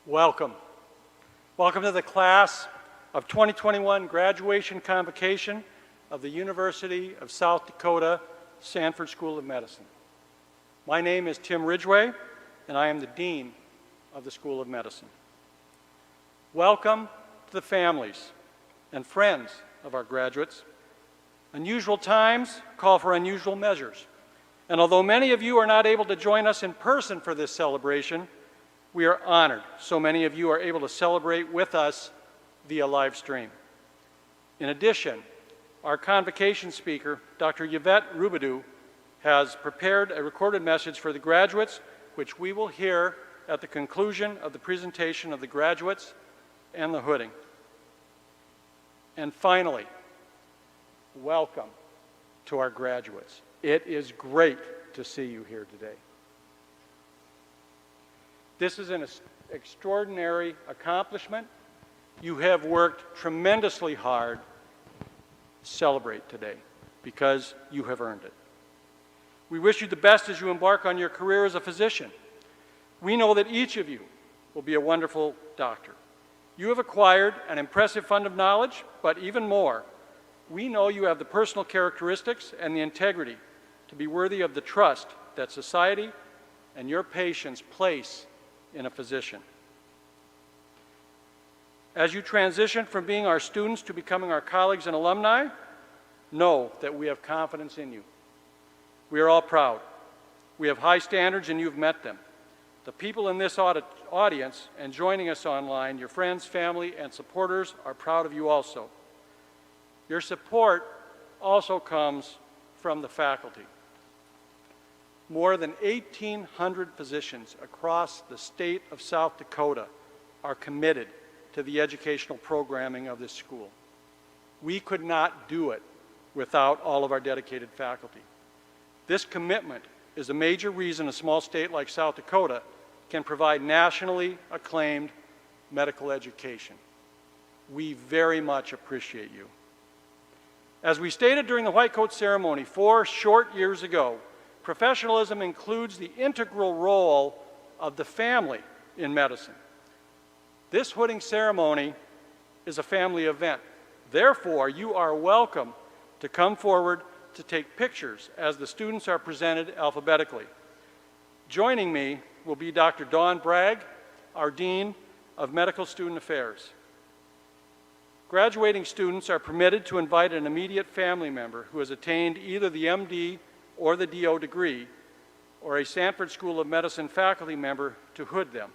Welcome. Welcome to the class of 2021 graduation convocation of the University of South Dakota Sanford School of Medicine. My name is Tim Ridgway, and I am the Dean of the School of Medicine. Welcome to the families and friends of our graduates. Unusual times call for unusual measures, and although many of you are not able to join us in person for this celebration, we are honored so many of you are able to celebrate with us via live stream. In addition, our convocation speaker, Dr. Yvette Roubidou, has prepared a recorded message for the graduates, which we will hear at the conclusion of the presentation of the graduates and the hooding. And finally, welcome to our graduates. It is great to see you here today. This is an extraordinary accomplishment. You have worked tremendously hard. Celebrate today because you have earned it. We wish you the best as you embark on your career as a physician. We know that each of you will be a wonderful doctor. You have acquired an impressive fund of knowledge, but even more, we know you have the personal characteristics and the integrity to be worthy of the trust that society and your patients place in a physician. As you transition from being our students to becoming our colleagues and alumni, know that we have confidence in you. We are all proud. We have high standards and you've met them. The people in this audience and joining us online, your friends, family, and supporters are proud of you also. Your support also comes from the faculty. More than 1,800 physicians across the state of South Dakota are committed to the educational programming of this school. We could not do it without all of our dedicated faculty. This commitment is a major reason a small state like South Dakota can provide nationally acclaimed medical education. We very much appreciate you. As we stated during the White Coat ceremony 4 short years ago, professionalism includes the integral role of the family in medicine. This hooding ceremony is a family event. Therefore, you are welcome to come forward to take pictures as the students are presented alphabetically. Joining me will be Dr. Dawn Bragg, our Dean of Medical Student Affairs. Graduating students are permitted to invite an immediate family member who has attained either the MD or the DO degree, or a Sanford School of Medicine faculty member to hood them.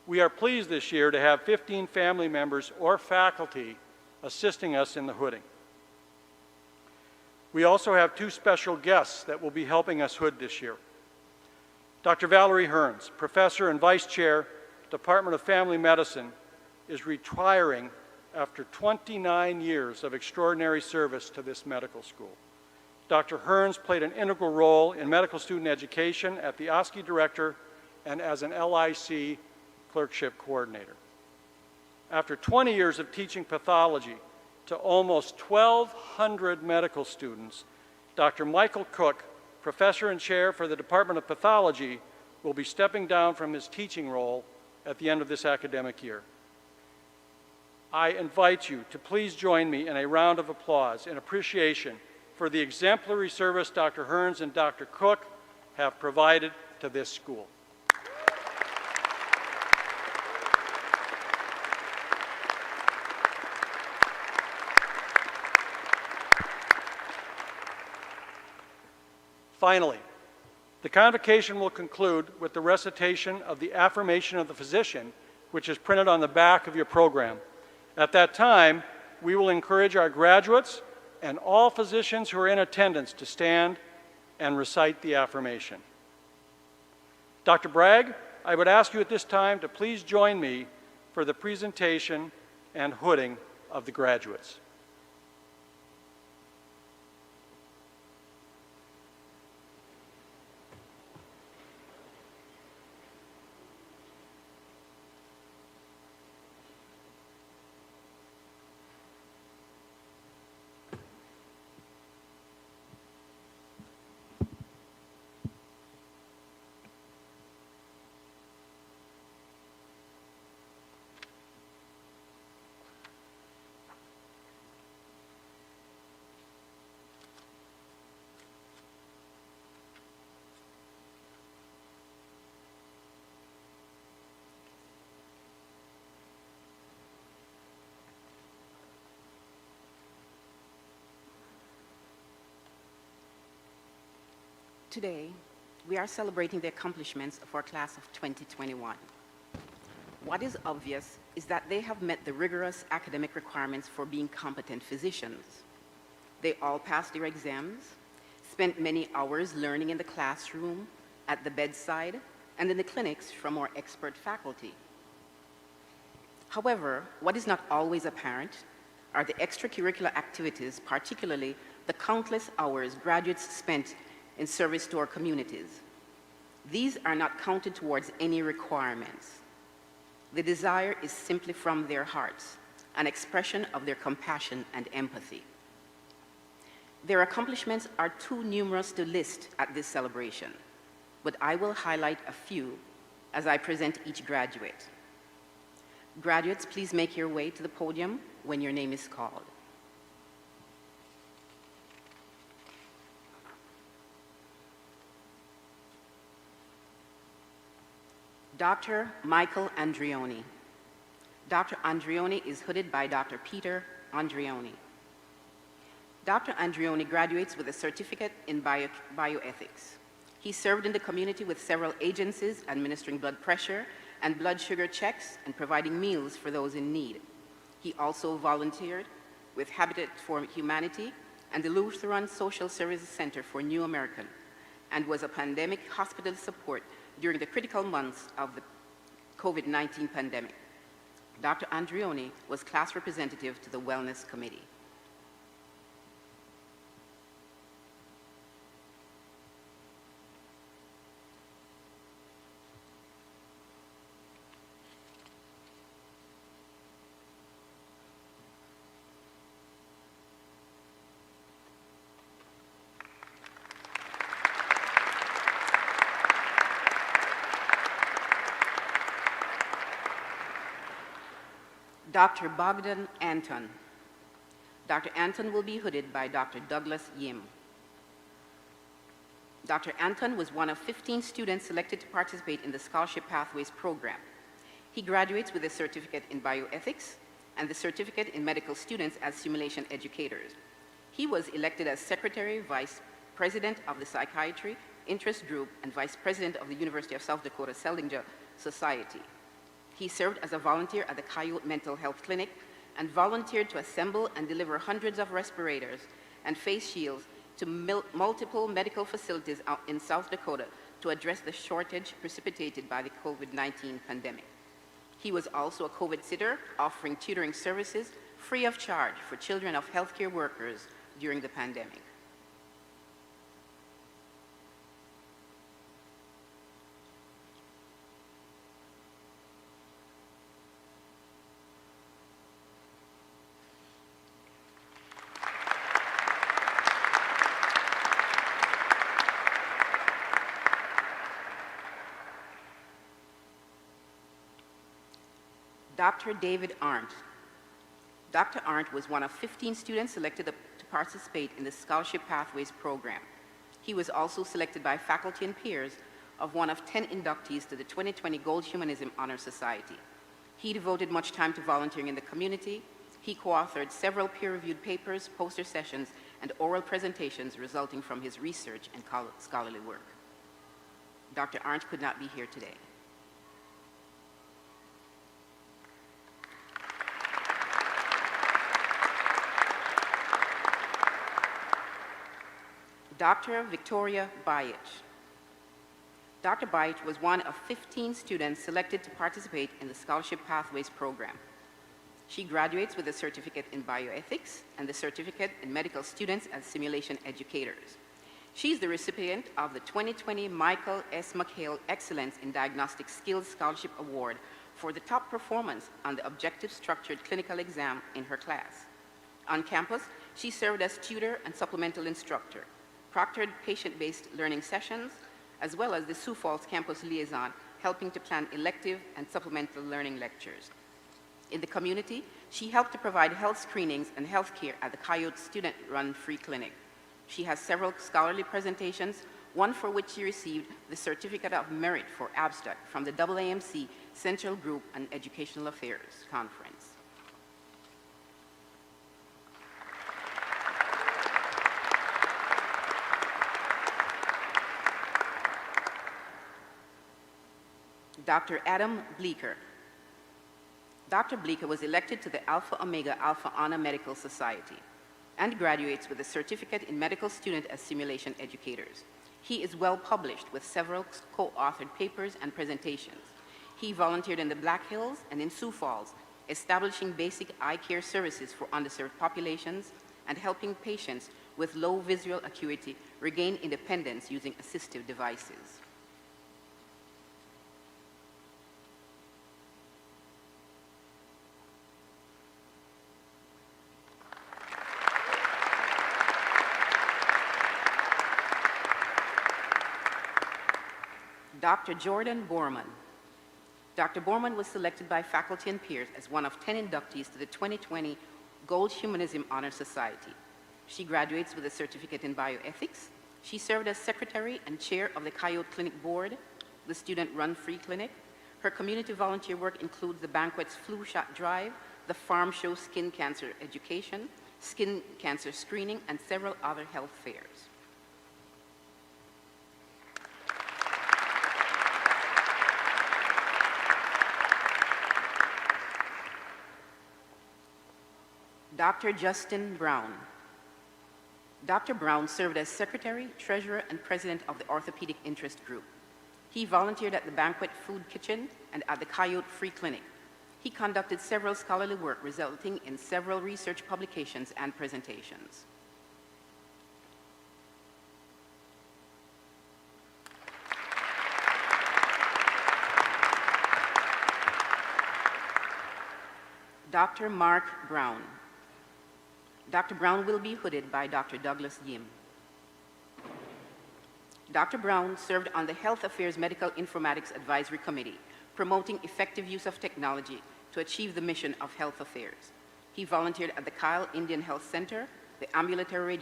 We are pleased this year to have 15 family members or faculty assisting us in the hooding. We also have 2 special guests that will be helping us hood this year. Dr. Valerie Hearns, Professor and Vice Chair, Department of Family Medicine, is retiring after 29 years of extraordinary service to this medical school. Dr. Hearns played an integral role in medical student education at the OSCE Director and as an LIC clerkship coordinator. After 20 years of teaching pathology to almost 1,200 medical students, Dr. Michael Cook, Professor and Chair for the Department of Pathology, will be stepping down from his teaching role at the end of this academic year. I invite you to please join me in a round of applause in appreciation for the exemplary service Dr. Hearns and Dr. Cook have provided to this school. Finally, the convocation will conclude with the recitation of the Affirmation of the Physician, which is printed on the back of your program. At that time, we will encourage our graduates and all physicians who are in attendance to stand and recite the affirmation. Dr. Bragg, I would ask you at this time to please join me for the presentation and hooding of the graduates. Today, we are celebrating the accomplishments of our class of 2021. What is obvious is that they have met the rigorous academic requirements for being competent physicians. They all passed their exams, spent many hours learning in the classroom, at the bedside, and in the clinics from our expert faculty. However, what is not always apparent are the extracurricular activities, particularly the countless hours graduates spent in service to our communities. These are not counted towards any requirements. The desire is simply from their hearts, an expression of their compassion and empathy. Their accomplishments are too numerous to list at this celebration, but I will highlight a few as I present each graduate. Graduates, please make your way to the podium when your name is called. Dr. Michael Andreoni. Dr. Andreoni is hooded by Dr. Peter Andreoni. Dr. Andreoni graduates with a certificate in bioethics. He served in the community with several agencies administering blood pressure and blood sugar checks and providing meals for those in need. He also volunteered with Habitat for Humanity and the Lutheran Social Services Center for New American and was a pandemic hospital support during the critical months of the COVID-19 pandemic. Dr. Andreoni was class representative to the Wellness Committee. Dr. Bogdan Anton. Dr. Anton will be hooded by Dr. Douglas Yim. Dr. Anton was one of 15 students selected to participate in the Scholarship Pathways program. He graduates with a certificate in bioethics and the certificate in medical students as simulation educators. He was elected as Secretary, Vice President of the Psychiatry Interest Group and Vice President of the University of South Dakota Seldinger Society. He served as a volunteer at the Coyote Mental Health Clinic and volunteered to assemble and deliver hundreds of respirators and face shields to multiple medical facilities out in South Dakota to address the shortage precipitated by the COVID-19 pandemic. He was also a COVID sitter, offering tutoring services free of charge for children of healthcare workers during the pandemic. Dr. David Arndt. Dr. Arndt was one of 15 students selected to participate in the Scholarship Pathways program. He was also selected by faculty and peers of one of 10 inductees to the 2020 Gold Humanism Honor Society. He devoted much time to volunteering in the community. He co-authored several peer-reviewed papers, poster sessions, and oral presentations resulting from his research and scholarly work. Dr. Arndt could not be here today. Dr. Victoria Bayich. Dr. Bayich was one of 15 students selected to participate in the Scholarship Pathways program. She graduates with a certificate in bioethics and the certificate in medical students as simulation educators. She's the recipient of the 2020 Michael S. McHale Excellence in Diagnostic Skills Scholarship Award for the top performance on the objective structured clinical exam in her class. On campus, she served as tutor and supplemental instructor, proctored patient-based learning sessions, as well as the Sioux Falls campus liaison, helping to plan elective and supplemental learning lectures. In the community, she helped to provide health screenings and health care at the Coyote student-run free clinic. She has several scholarly presentations, one for which she received the Certificate of Merit for Abstract from the AAMC Central Group on Educational Affairs Conference. Dr. Adam Bleeker. Dr. Bleeker was elected to the Alpha Omega Alpha Honor Medical Society and graduates with a certificate in medical student assimilation educators. He is well published with several co-authored papers and presentations. He volunteered in the Black Hills and in Sioux Falls, establishing basic eye care services for underserved populations and helping patients with low visual acuity regain independence using assistive devices. Dr. Jordan Bormann. Dr. Bormann was selected by faculty and peers as one of 10 inductees to the 2020 Gold Humanism Honor Society. She graduates with a certificate in bioethics. She served as secretary and chair of the Coyote Clinic Board, the student-run free clinic. Her community volunteer work includes the banquet's flu shot drive, the farm show skin cancer education, skin cancer screening, and several other health fairs. Dr. Justin Brown. Dr. Brown served as secretary, treasurer, and president of the Orthopedic Interest Group. He volunteered at the Banquet Food Kitchen and at the Coyote Free Clinic. He conducted several scholarly work resulting in several research publications and presentations. Dr. Mark Brown. Dr. Brown will be hooded by Dr. Douglas Yim. Dr. Brown served on the Health Affairs Medical Informatics Advisory Committee, promoting effective use of technology to achieve the mission of health affairs. He volunteered at the Kyle Indian Health Center, the Ambulatory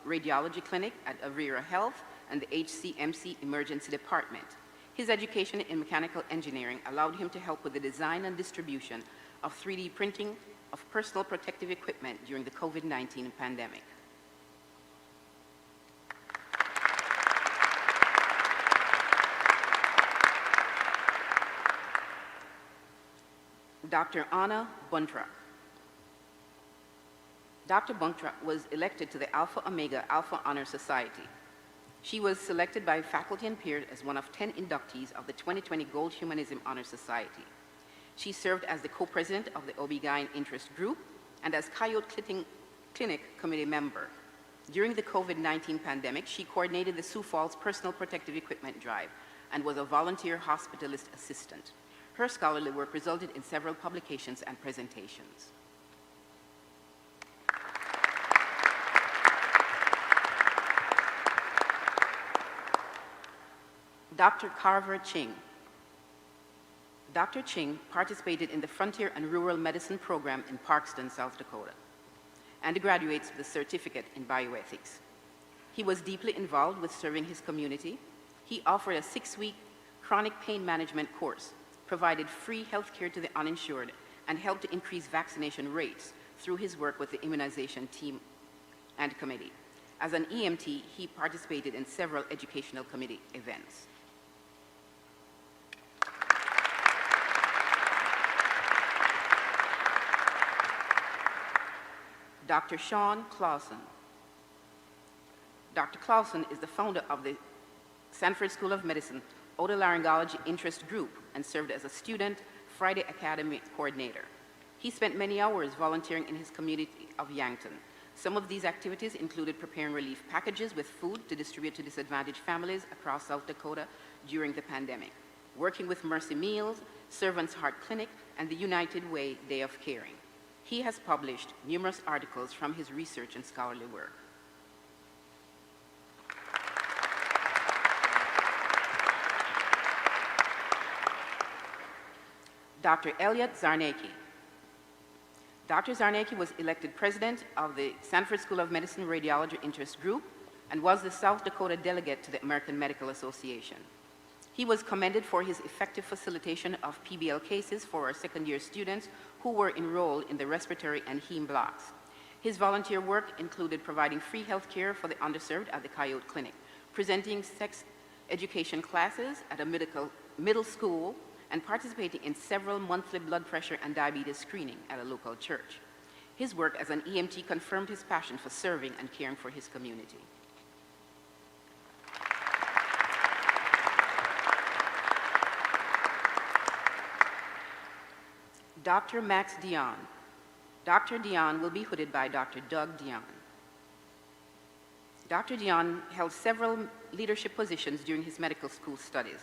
Radiology Clinic at Avera Health, and the HCMC Emergency Department. His education in mechanical engineering allowed him to help with the design and distribution of 3D printing of personal protective equipment during the COVID-19 pandemic. Dr. Anna Buntrack. Dr. Buntrack was elected to the Alpha Omega Alpha Honor Society. She was selected by faculty and peers as one of 10 inductees of the 2020 Gold Humanism Honor Society. She served as the co-president of the OB-GYN Interest Group and as Coyote Clinic Committee member. During the COVID-19 pandemic, she coordinated the Sioux Falls Personal Protective Equipment Drive and was a volunteer hospitalist assistant. Her scholarly work resulted in several publications and presentations. Dr. Carver Ching. Dr. Ching participated in the Frontier and Rural Medicine program in Parkston, South Dakota, and graduates with a certificate in bioethics. He was deeply involved with serving his community. He offered a 6-week chronic pain management course, provided free health care to the uninsured, and helped to increase vaccination rates through his work with the immunization team and committee. As an EMT, he participated in several educational committee events. Dr. Sean Claussen. Dr. Claussen is the founder of the Sanford School of Medicine Otolaryngology Interest Group and served as a student Friday Academy coordinator. He spent many hours volunteering in his community of Yankton. Some of these activities included preparing relief packages with food to distribute to disadvantaged families across South Dakota during the pandemic, working with Mercy Meals, Servants Heart Clinic, and the United Way Day of Caring. He has published numerous articles from his research and scholarly work. Dr. Elliot Zarnaki. Dr. Zarnaki was elected president of the Sanford School of Medicine Radiology Interest Group and was the South Dakota delegate to the American Medical Association. He was commended for his effective facilitation of PBL cases for our second-year students who were enrolled in the respiratory and heme blocks. His volunteer work included providing free health care for the underserved at the Coyote Clinic, presenting sex education classes at a middle school, and participating in several monthly blood pressure and diabetes screening at a local church. His work as an EMT confirmed his passion for serving and caring for his community. Dr. Max Dion. Dr. Dion will be hooded by Dr. Doug Dion. Dr. Dion held several leadership positions during his medical school studies.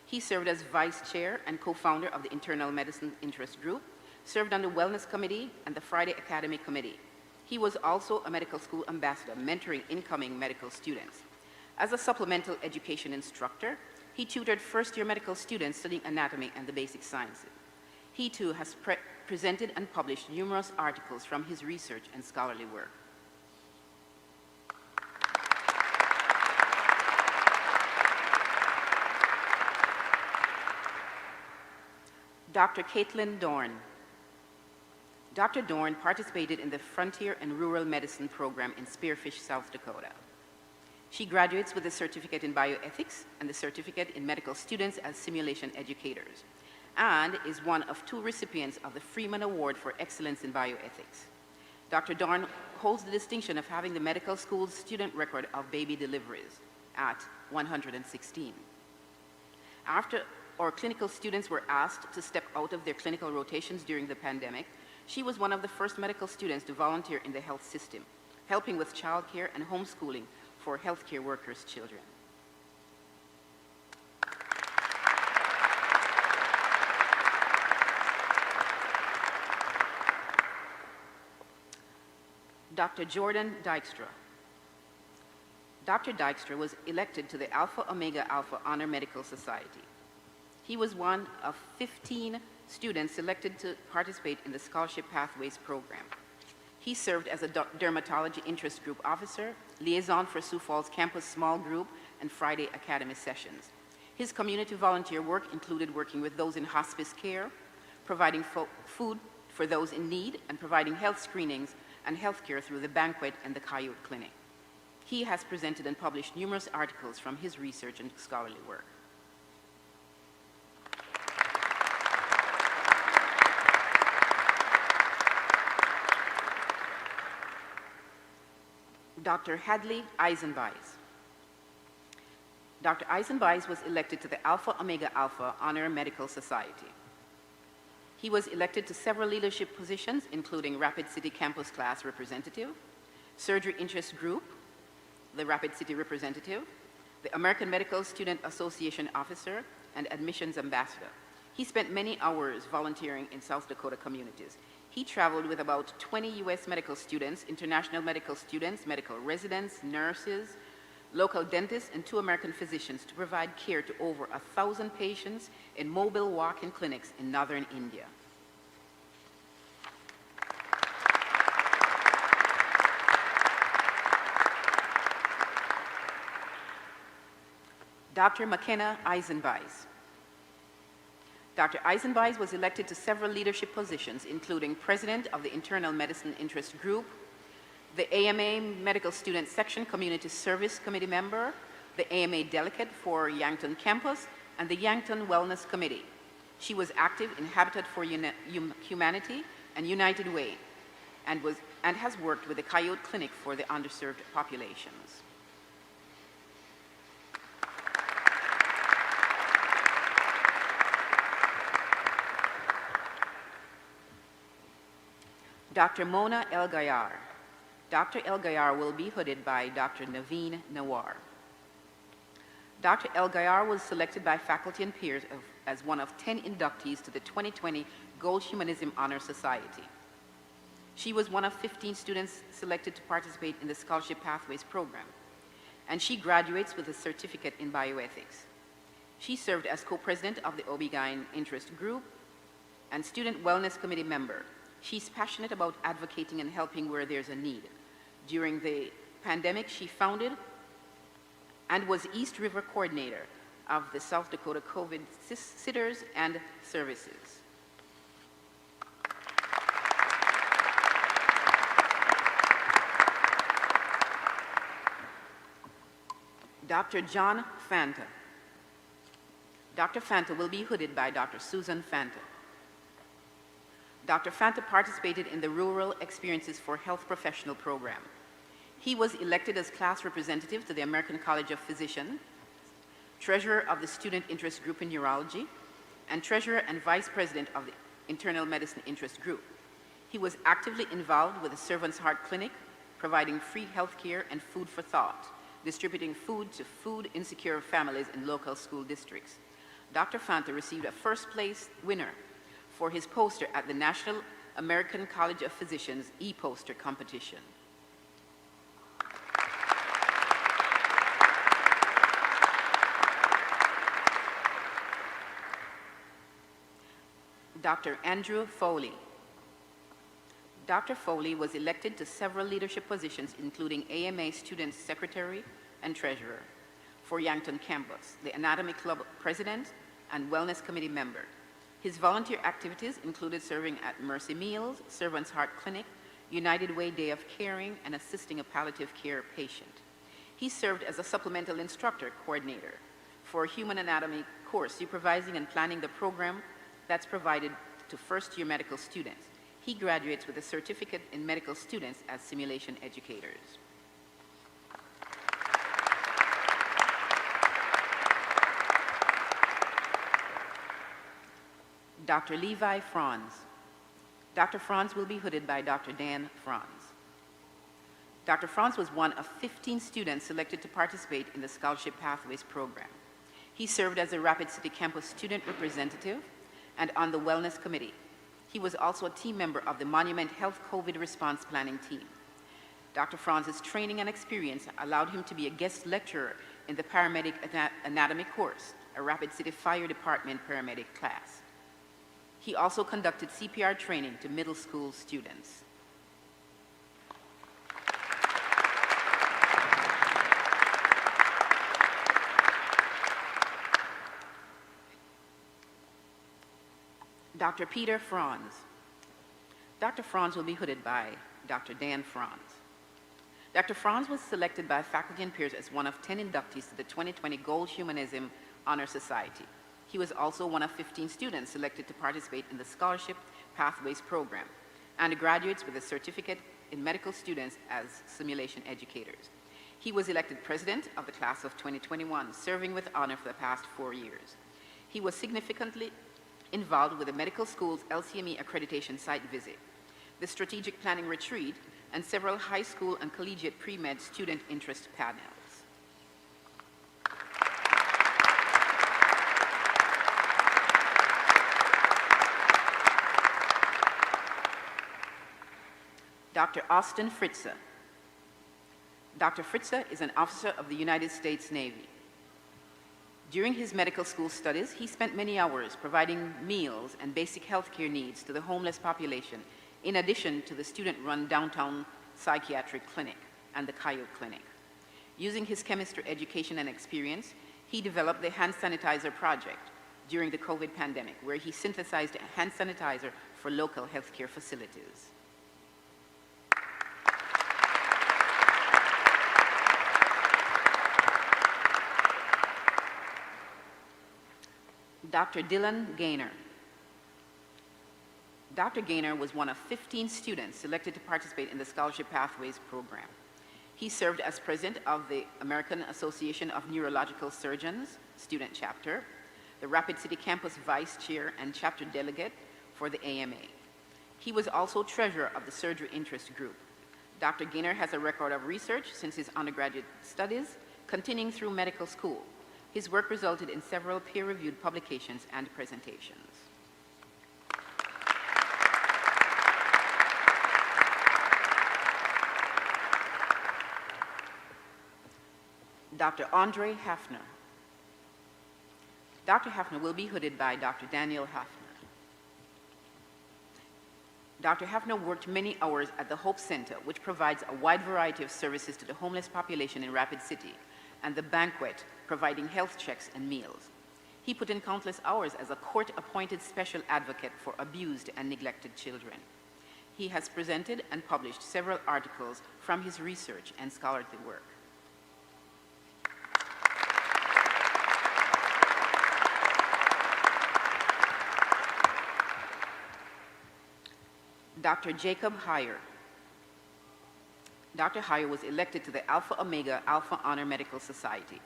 He served as vice chair and co-founder of the Internal Medicine Interest Group, served on the Wellness Committee and the Friday Academy Committee. He was also a medical school ambassador, mentoring incoming medical students. As a supplemental education instructor, he tutored first-year medical students studying anatomy and the basic sciences. He too has presented and published numerous articles from his research and scholarly work. Dr. Caitlin Dorn. Dr. Dorn participated in the Frontier and Rural Medicine program in Spearfish, South Dakota. She graduates with a certificate in bioethics and the certificate in medical students as simulation educators, and is one of 2 recipients of the Freeman Award for Excellence in Bioethics. Dr. Dorn holds the distinction of having the medical school's student record of baby deliveries at 116. After our clinical students were asked to step out of their clinical rotations during the pandemic, she was one of the first medical students to volunteer in the health system, helping with childcare and homeschooling for healthcare workers' children. Dr. Jordan Dykstra. Dr. Dykstra was elected to the Alpha Omega Alpha Honor Medical Society. He was one of 15 students selected to participate in the Scholarship Pathways program. He served as a dermatology interest group officer, liaison for Sioux Falls campus small group, and Friday Academy sessions. His community volunteer work included working with those in hospice care, providing food for those in need, and providing health screenings and health care through the banquet and the Coyote Clinic. He has presented and published numerous articles from his research and scholarly work. Dr. Hadley Eisenbeis. Dr. Eisenbeis was elected to the Alpha Omega Alpha Honor Medical Society. He was elected to several leadership positions, including Rapid City Campus Class Representative, Surgery Interest Group, the Rapid City Representative, the American Medical Student Association Officer, and Admissions Ambassador. He spent many hours volunteering in South Dakota communities. He traveled with about 20 U.S. medical students, international medical students, medical residents, nurses, local dentists, and 2 American physicians to provide care to over 1,000 patients in mobile walk-in clinics in northern India. Dr. McKenna Eisenbeis. Dr. Eisenbeis was elected to several leadership positions, including President of the Internal Medicine Interest Group, the AMA Medical Student Section Community Service Committee member, the AMA Delegate for Yankton Campus, and the Yankton Wellness Committee. She was active in Habitat for Humanity and United Way, and has worked with the Coyote Clinic for the underserved populations. Dr. Mona El Gayar. Dr. El Gayar will be hooded by Dr. Naveen Nawar. Dr. El Gayar was selected by faculty and peers as one of 10 inductees to the 2020 Gold Humanism Honor Society. She was one of 15 students selected to participate in the Scholarship Pathways program, and she graduates with a certificate in bioethics. She served as co-president of the OB-GYN Interest Group and Student Wellness Committee member. She's passionate about advocating and helping where there's a need. During the pandemic, she founded and was East River coordinator of the South Dakota COVID Sitters and Services. Dr. John Fanta. Dr. Fanta will be hooded by Dr. Susan Fanta. Dr. Fanta participated in the Rural Experiences for Health Professional program. He was elected as class representative to the American College of Physicians, treasurer of the Student Interest Group in Neurology, and treasurer and vice president of the Internal Medicine Interest Group. He was actively involved with the Servants Heart Clinic, providing free health care and food for thought, distributing food to food-insecure families in local school districts. Dr. Fanta received a first-place winner for his poster at the National American College of Physicians e-poster competition. Dr. Andrew Foley. Dr. Foley was elected to several leadership positions, including AMA Student Secretary and Treasurer for Yankton Campus, the Anatomy Club President, and Wellness Committee member. His volunteer activities included serving at Mercy Meals, Servants Heart Clinic, United Way Day of Caring, and assisting a palliative care patient. He served as a supplemental instructor coordinator for a human anatomy course, supervising and planning the program that's provided to first-year medical students. He graduates with a certificate in medical students as simulation educators. Dr. Levi Franz. Dr. Franz will be hooded by Dr. Dan Franz. Dr. Franz was one of 15 students selected to participate in the Scholarship Pathways program. He served as a Rapid City Campus student representative and on the Wellness Committee. He was also a team member of the Monument Health COVID Response Planning team. Dr. Franz's training and experience allowed him to be a guest lecturer in the Paramedic Anatomy course, a Rapid City Fire Department paramedic class. He also conducted CPR training to middle school students. Dr. Peter Franz. Dr. Franz will be hooded by Dr. Dan Franz. Dr. Franz was selected by faculty and peers as one of 10 inductees to the 2020 Gold Humanism Honor Society. He was also one of 15 students selected to participate in the Scholarship Pathways program and graduates with a certificate in medical students as simulation educators. He was elected president of the class of 2021, serving with honor for the past 4 years. He was significantly involved with the medical school's LCME accreditation site visit, the strategic planning retreat, and several high school and collegiate pre-med student interest panels. Dr. Austin Fritzer. Dr. Fritzer is an officer of the United States Navy. During his medical school studies, he spent many hours providing meals and basic health care needs to the homeless population, in addition to the student-run downtown psychiatric clinic and the Coyote Clinic. Using his chemistry education and experience, he developed the hand sanitizer project during the COVID pandemic, where he synthesized hand sanitizer for local healthcare facilities. Dr. Dylan Gaynor. Dr. Gaynor was one of 15 students selected to participate in the Scholarship Pathways program. He served as president of the American Association of Neurological Surgeons student chapter, the Rapid City Campus vice chair and chapter delegate for the AMA. He was also treasurer of the Surgery Interest Group. Dr. Gaynor has a record of research since his undergraduate studies, continuing through medical school. His work resulted in several peer-reviewed publications and presentations. Dr. Andre Hefner. Dr. Hefner will be hooded by Dr. Daniel Hefner. Dr. Hefner worked many hours at the Hope Center, which provides a wide variety of services to the homeless population in Rapid City, and the Banquet, providing health checks and meals. He put in countless hours as a court-appointed special advocate for abused and neglected children. He has presented and published several articles from his research and scholarly work. Dr. Jacob Heyer. Dr. Heyer was elected to the Alpha Omega Alpha Honor Medical Society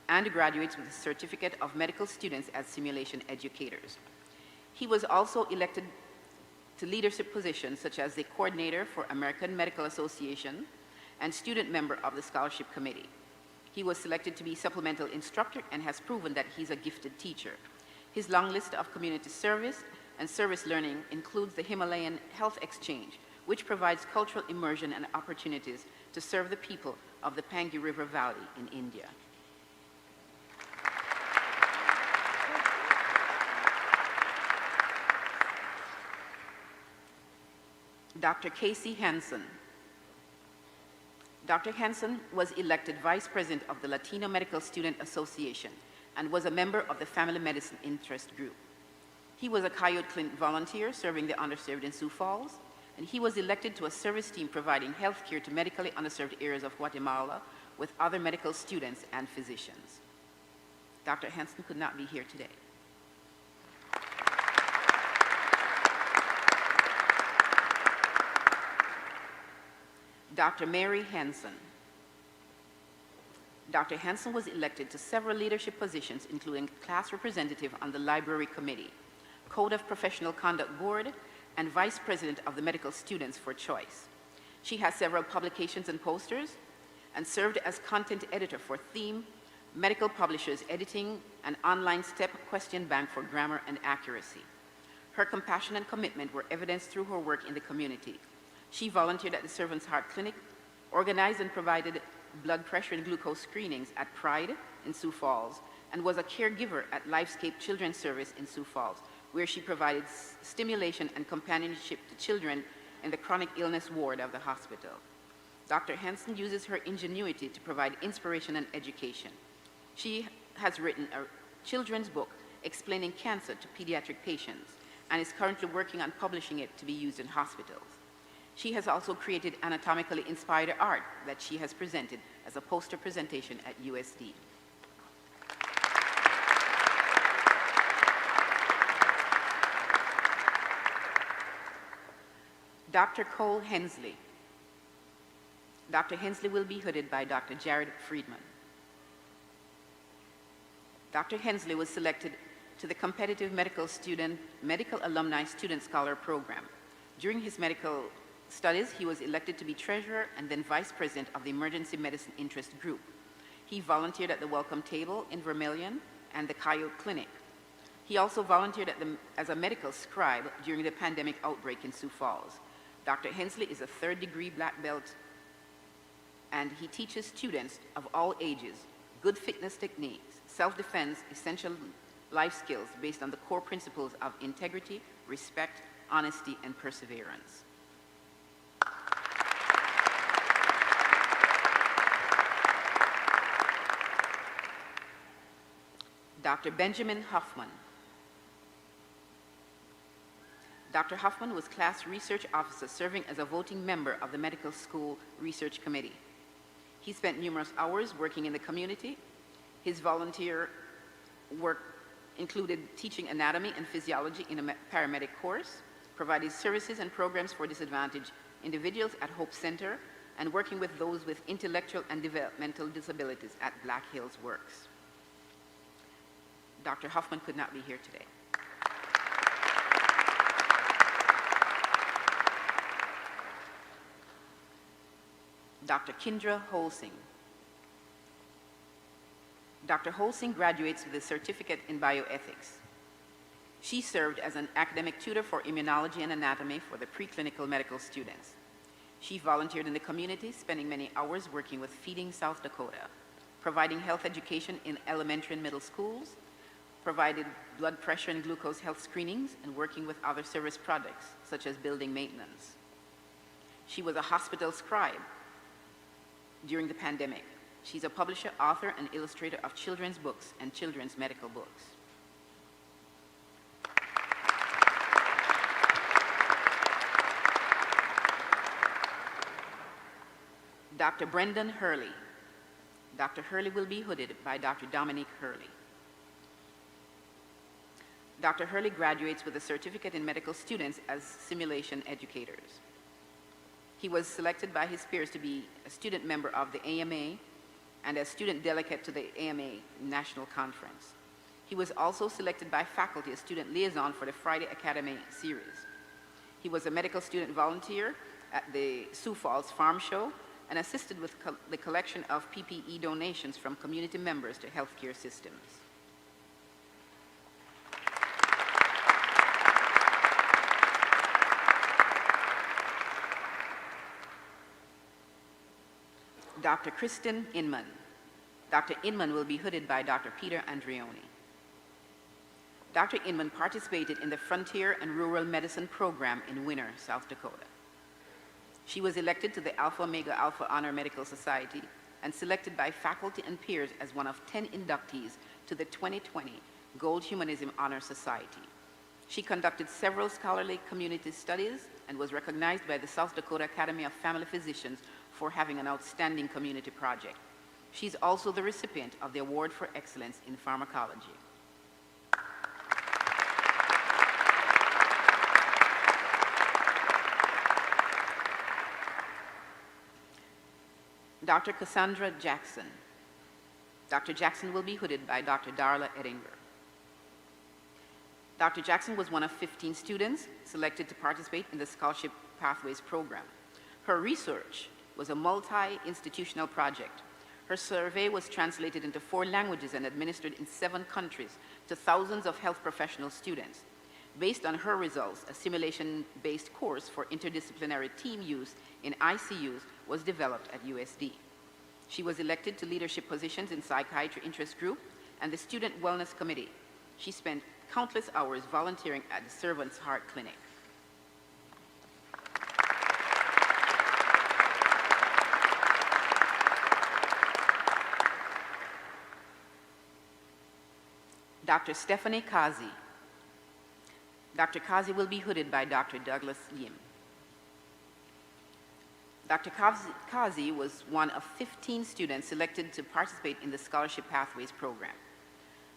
and graduates with a Certificate of Medical Students as Simulation Educators. He was also elected to leadership positions such as the coordinator for American Medical Association and student member of the Scholarship Committee. He was selected to be supplemental instructor and has proven that he's a gifted teacher. His long list of community service and service learning includes the Himalayan Health Exchange, which provides cultural immersion and opportunities to serve the people of the Pangi River Valley in India. Dr. Casey Hansen. Dr. Hansen was elected Vice President of the Latino Medical Student Association and was a member of the Family Medicine Interest Group. He was a Coyote Clinic volunteer serving the underserved in Sioux Falls, and he was elected to a service team providing health care to medically underserved areas of Guatemala with other medical students and physicians. Dr. Hansen could not be here today. Dr. Mary Hansen. Dr. Hansen was elected to several leadership positions, including class representative on the Library Committee, Code of Professional Conduct Board, and Vice President of the Medical Students for Choice. She has several publications and posters and served as content editor for Theme, Medical Publishers Editing, and online STEP question bank for grammar and accuracy. Her compassion and commitment were evidenced through her work in the community. She volunteered at the Servant's Heart Clinic, organized and provided blood pressure and glucose screenings at Pride in Sioux Falls, and was a caregiver at Lifescape Children's Service in Sioux Falls, where she provided stimulation and companionship to children in the chronic illness ward of the hospital. Dr. Hansen uses her ingenuity to provide inspiration and education. She has written a children's book explaining cancer to pediatric patients and is currently working on publishing it to be used in hospitals. She has also created anatomically inspired art that she has presented as a poster presentation at USD. Dr. Cole Hensley. Dr. Hensley will be hooded by Dr. Jared Friedman. Dr. Hensley was selected to the Competitive Medical Alumni Student Scholar Program. During his medical studies, he was elected to be treasurer and then vice president of the Emergency Medicine Interest Group. He volunteered at the Welcome Table in Vermilion and the Coyote Clinic. He also volunteered as a medical scribe during the pandemic outbreak in Sioux Falls. Dr. Hensley is a third-degree black belt, and he teaches students of all ages good fitness techniques, self-defense, essential life skills based on the core principles of integrity, respect, honesty, and perseverance. Dr. Benjamin Huffman. Dr. Huffman was class research officer serving as a voting member of the medical school research committee. He spent numerous hours working in the community. His volunteer work included teaching anatomy and physiology in a paramedic course, providing services and programs for disadvantaged individuals at Hope Center, and working with those with intellectual and developmental disabilities at Black Hills Works. Dr. Huffman could not be here today. Dr. Kindra Holsing. Dr. Holsing graduates with a certificate in bioethics. She served as an academic tutor for immunology and anatomy for the preclinical medical students. She volunteered in the community, spending many hours working with Feeding South Dakota, providing health education in elementary and middle schools, provided blood pressure and glucose health screenings, and working with other service projects, such as building maintenance. She was a hospital scribe during the pandemic. She's a publisher, author, and illustrator of children's books and children's medical books. Dr. Brendan Hurley. Dr. Hurley will be hooded by Dr. Dominique Hurley. Dr. Hurley graduates with a certificate in medical students as simulation educators. He was selected by his peers to be a student member of the AMA and as student delegate to the AMA National Conference. He was also selected by faculty as student liaison for the Friday Academy series. He was a medical student volunteer at the Sioux Falls Farm Show and assisted with the collection of PPE donations from community members to healthcare systems. Dr. Kristen Inman. Dr. Inman will be hooded by Dr. Peter Andreoni. Dr. Inman participated in the Frontier and Rural Medicine Program in Winner, South Dakota. She was elected to the Alpha Omega Alpha Honor Medical Society and selected by faculty and peers as one of 10 inductees to the 2020 Gold Humanism Honor Society. She conducted several scholarly community studies and was recognized by the South Dakota Academy of Family Physicians for having an outstanding community project. She's also the recipient of the Award for Excellence in Pharmacology. Dr. Cassandra Jackson. Dr. Jackson will be hooded by Dr. Darla Edinger. Dr. Jackson was one of 15 students selected to participate in the Scholarship Pathways program. Her research was a multi-institutional project. Her survey was translated into 4 languages and administered in 7 countries to thousands of health professional students. Based on her results, a simulation-based course for interdisciplinary team use in ICUs was developed at USD. She was elected to leadership positions in Psychiatry Interest Group and the Student Wellness Committee. She spent countless hours volunteering at the Servant's Heart Clinic. Dr. Stephanie Kazi. Dr. Kazi will be hooded by Dr. Douglas Yim. Dr. Kazi was one of 15 students selected to participate in the Scholarship Pathways program.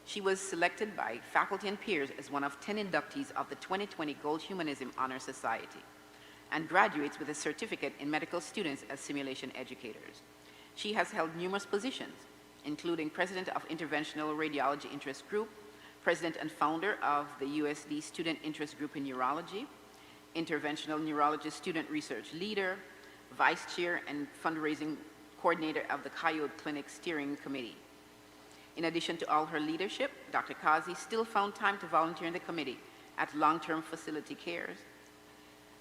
She was selected by faculty and peers as one of 10 inductees of the 2020 Gold Humanism Honor Society and graduates with a certificate in medical students as simulation educators. She has held numerous positions, including President of Interventional Radiology Interest Group, President and founder of the USD Student Interest Group in Neurology, Interventional Neurologist Student Research Leader, Vice Chair and Fundraising Coordinator of the Coyote Clinic Steering Committee. In addition to all her leadership, Dr. Kazi still found time to volunteer in the committee at long-term facility cares,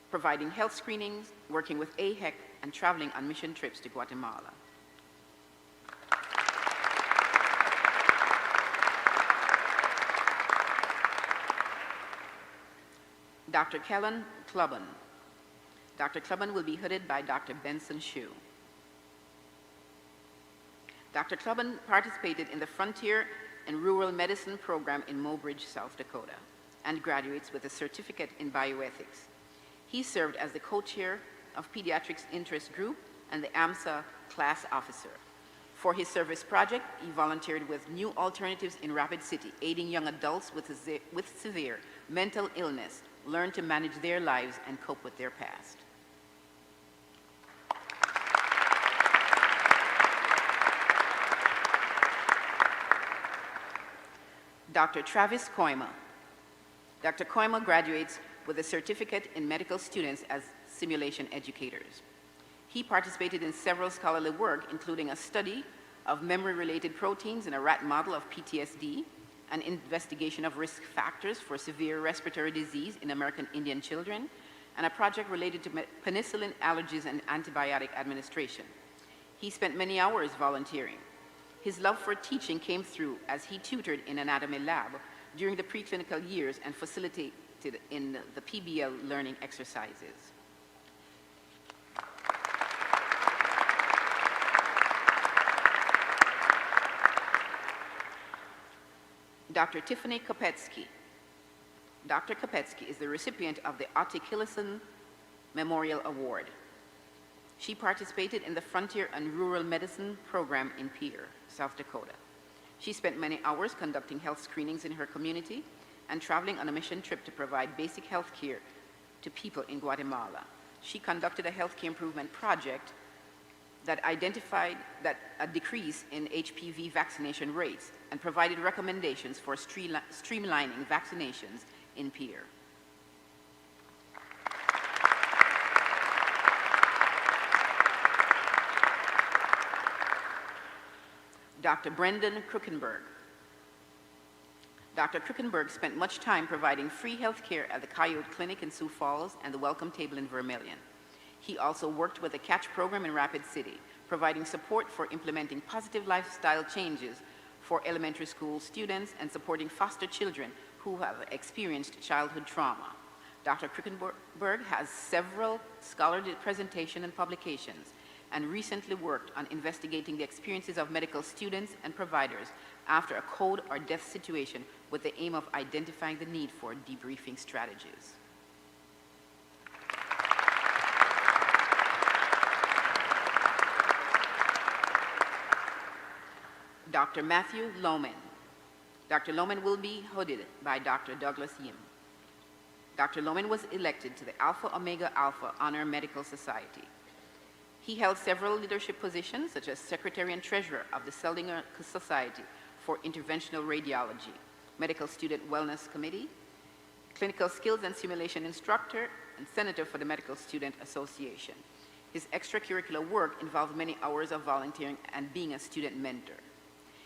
providing health screenings, working with AHEC, and traveling on mission trips to Guatemala. Dr. Kellen Clubban. Dr. Clubban will be hooded by Dr. Benson Shue. Dr. Clubban participated in the Frontier and Rural Medicine program in Mobridge, South Dakota, and graduates with a certificate in bioethics. He served as the co-chair of Pediatrics Interest Group and the AMSA class officer. For his service project, he volunteered with New Alternatives in Rapid City, aiding young adults with severe mental illness learn to manage their lives and cope with their past. Dr. Travis Koima. Dr. Koima graduates with a certificate in medical students as simulation educators. He participated in several scholarly work, including a study of memory-related proteins in a rat model of PTSD, an investigation of risk factors for severe respiratory disease in American Indian children, and a project related to penicillin allergies and antibiotic administration. He spent many hours volunteering. His love for teaching came through as he tutored in anatomy lab during the preclinical years and facilitated in the PBL learning exercises. Dr. Tiffany Kapetsky. Dr. Kapetsky is the recipient of the Otti Killison Memorial Award. She participated in the Frontier and Rural Medicine program in Pierre, South Dakota. She spent many hours conducting health screenings in her community and traveling on a mission trip to provide basic health care to people in Guatemala. She conducted a healthcare improvement project that identified a decrease in HPV vaccination rates and provided recommendations for streamlining vaccinations in Pierre. Dr. Brendan Crookenberg. Dr. Crookenberg spent much time providing free health care at the Coyote Clinic in Sioux Falls and the Welcome Table in Vermilion. He also worked with the CATCH program in Rapid City, providing support for implementing positive lifestyle changes for elementary school students and supporting foster children who have experienced childhood trauma. Dr. Crookenberg has several scholarly presentations and publications, and recently worked on investigating the experiences of medical students and providers after a code or death situation with the aim of identifying the need for debriefing strategies. Dr. Matthew Lohmann. Dr. Lohmann will be hooded by Dr. Douglas Yim. Dr. Lohmann was elected to the Alpha Omega Alpha Honor Medical Society. He held several leadership positions, such as Secretary and Treasurer of the Seldinger Society for Interventional Radiology, Medical Student Wellness Committee, Clinical Skills and Simulation Instructor, and Senator for the Medical Student Association. His extracurricular work involved many hours of volunteering and being a student mentor.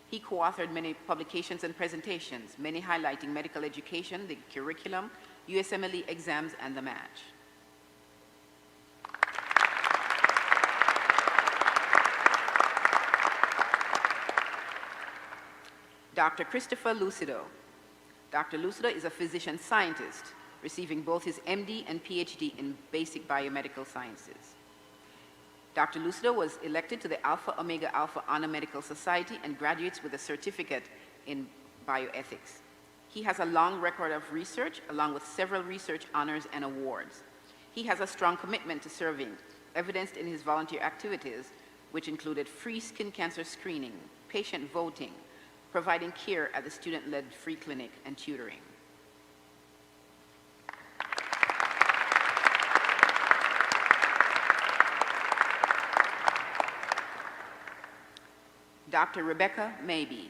He co-authored many publications and presentations, many highlighting medical education, the curriculum, USMLE exams, and the match. Dr. Christopher Lucido. Dr. Lucido is a physician scientist, receiving both his MD and PhD in basic biomedical sciences. Dr. Lucido was elected to the Alpha Omega Alpha Honor Medical Society and graduates with a certificate in bioethics. He has a long record of research, along with several research honors and awards. He has a strong commitment to serving, evidenced in his volunteer activities, which included free skin cancer screening, patient voting, providing care at the student-led free clinic, and tutoring. Dr. Rebecca Mabee.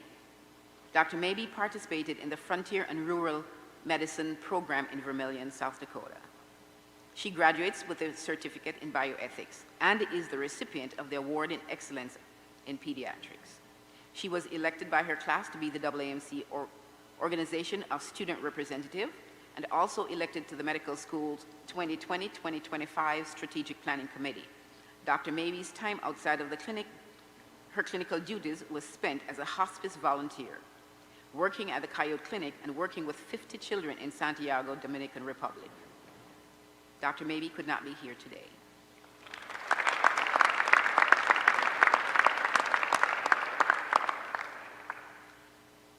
Dr. Mabee participated in the Frontier and Rural Medicine program in Vermilion, South Dakota. She graduates with a certificate in bioethics and is the recipient of the Award in Excellence in Pediatrics. She was elected by her class to be the AAMC Organization of Student Representative and also elected to the Medical School's 2020-2025 Strategic Planning Committee. Dr. Mabee's time outside of the clinic, her clinical duties was spent as a hospice volunteer, working at the Coyote Clinic and working with 50 children in Santiago, Dominican Republic. Dr. Mabee could not be here today.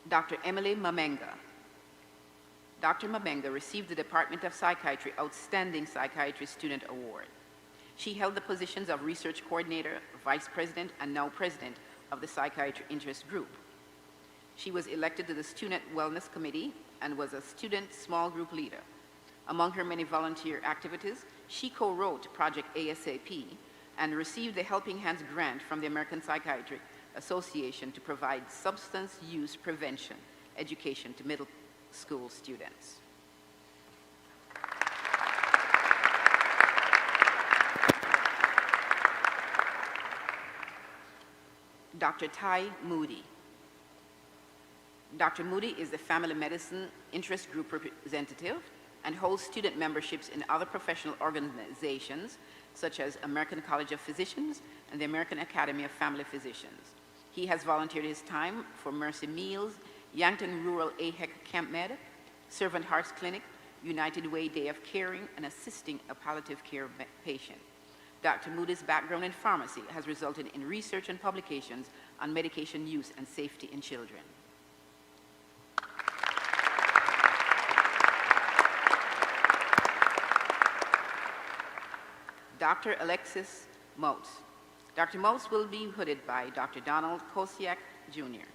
Dr. Emily Mamenga. Dr. Mamenga received the Department of Psychiatry Outstanding Psychiatry Student Award. She held the positions of Research Coordinator, Vice President, and now President of the Psychiatry Interest Group. She was elected to the Student Wellness Committee and was a student small group leader. Among her many volunteer activities, she co-wrote Project ASAP and received the Helping Hands grant from the American Psychiatric Association to provide substance use prevention education to middle school students. Dr. Ty Moody. Dr. Moody is the Family Medicine Interest Group representative and holds student memberships in other professional organizations such as American College of Physicians and the American Academy of Family Physicians. He has volunteered his time for Mercy Meals, Yankton Rural AHEC Camp Med, Servant Hearts Clinic, United Way Day of Caring, and assisting a palliative care patient. Dr. Moody's background in pharmacy has resulted in research and publications on medication use and safety in children. Dr. Alexis Moats. Dr. Moats will be hooded by Dr. Donald Kosiak, Jr.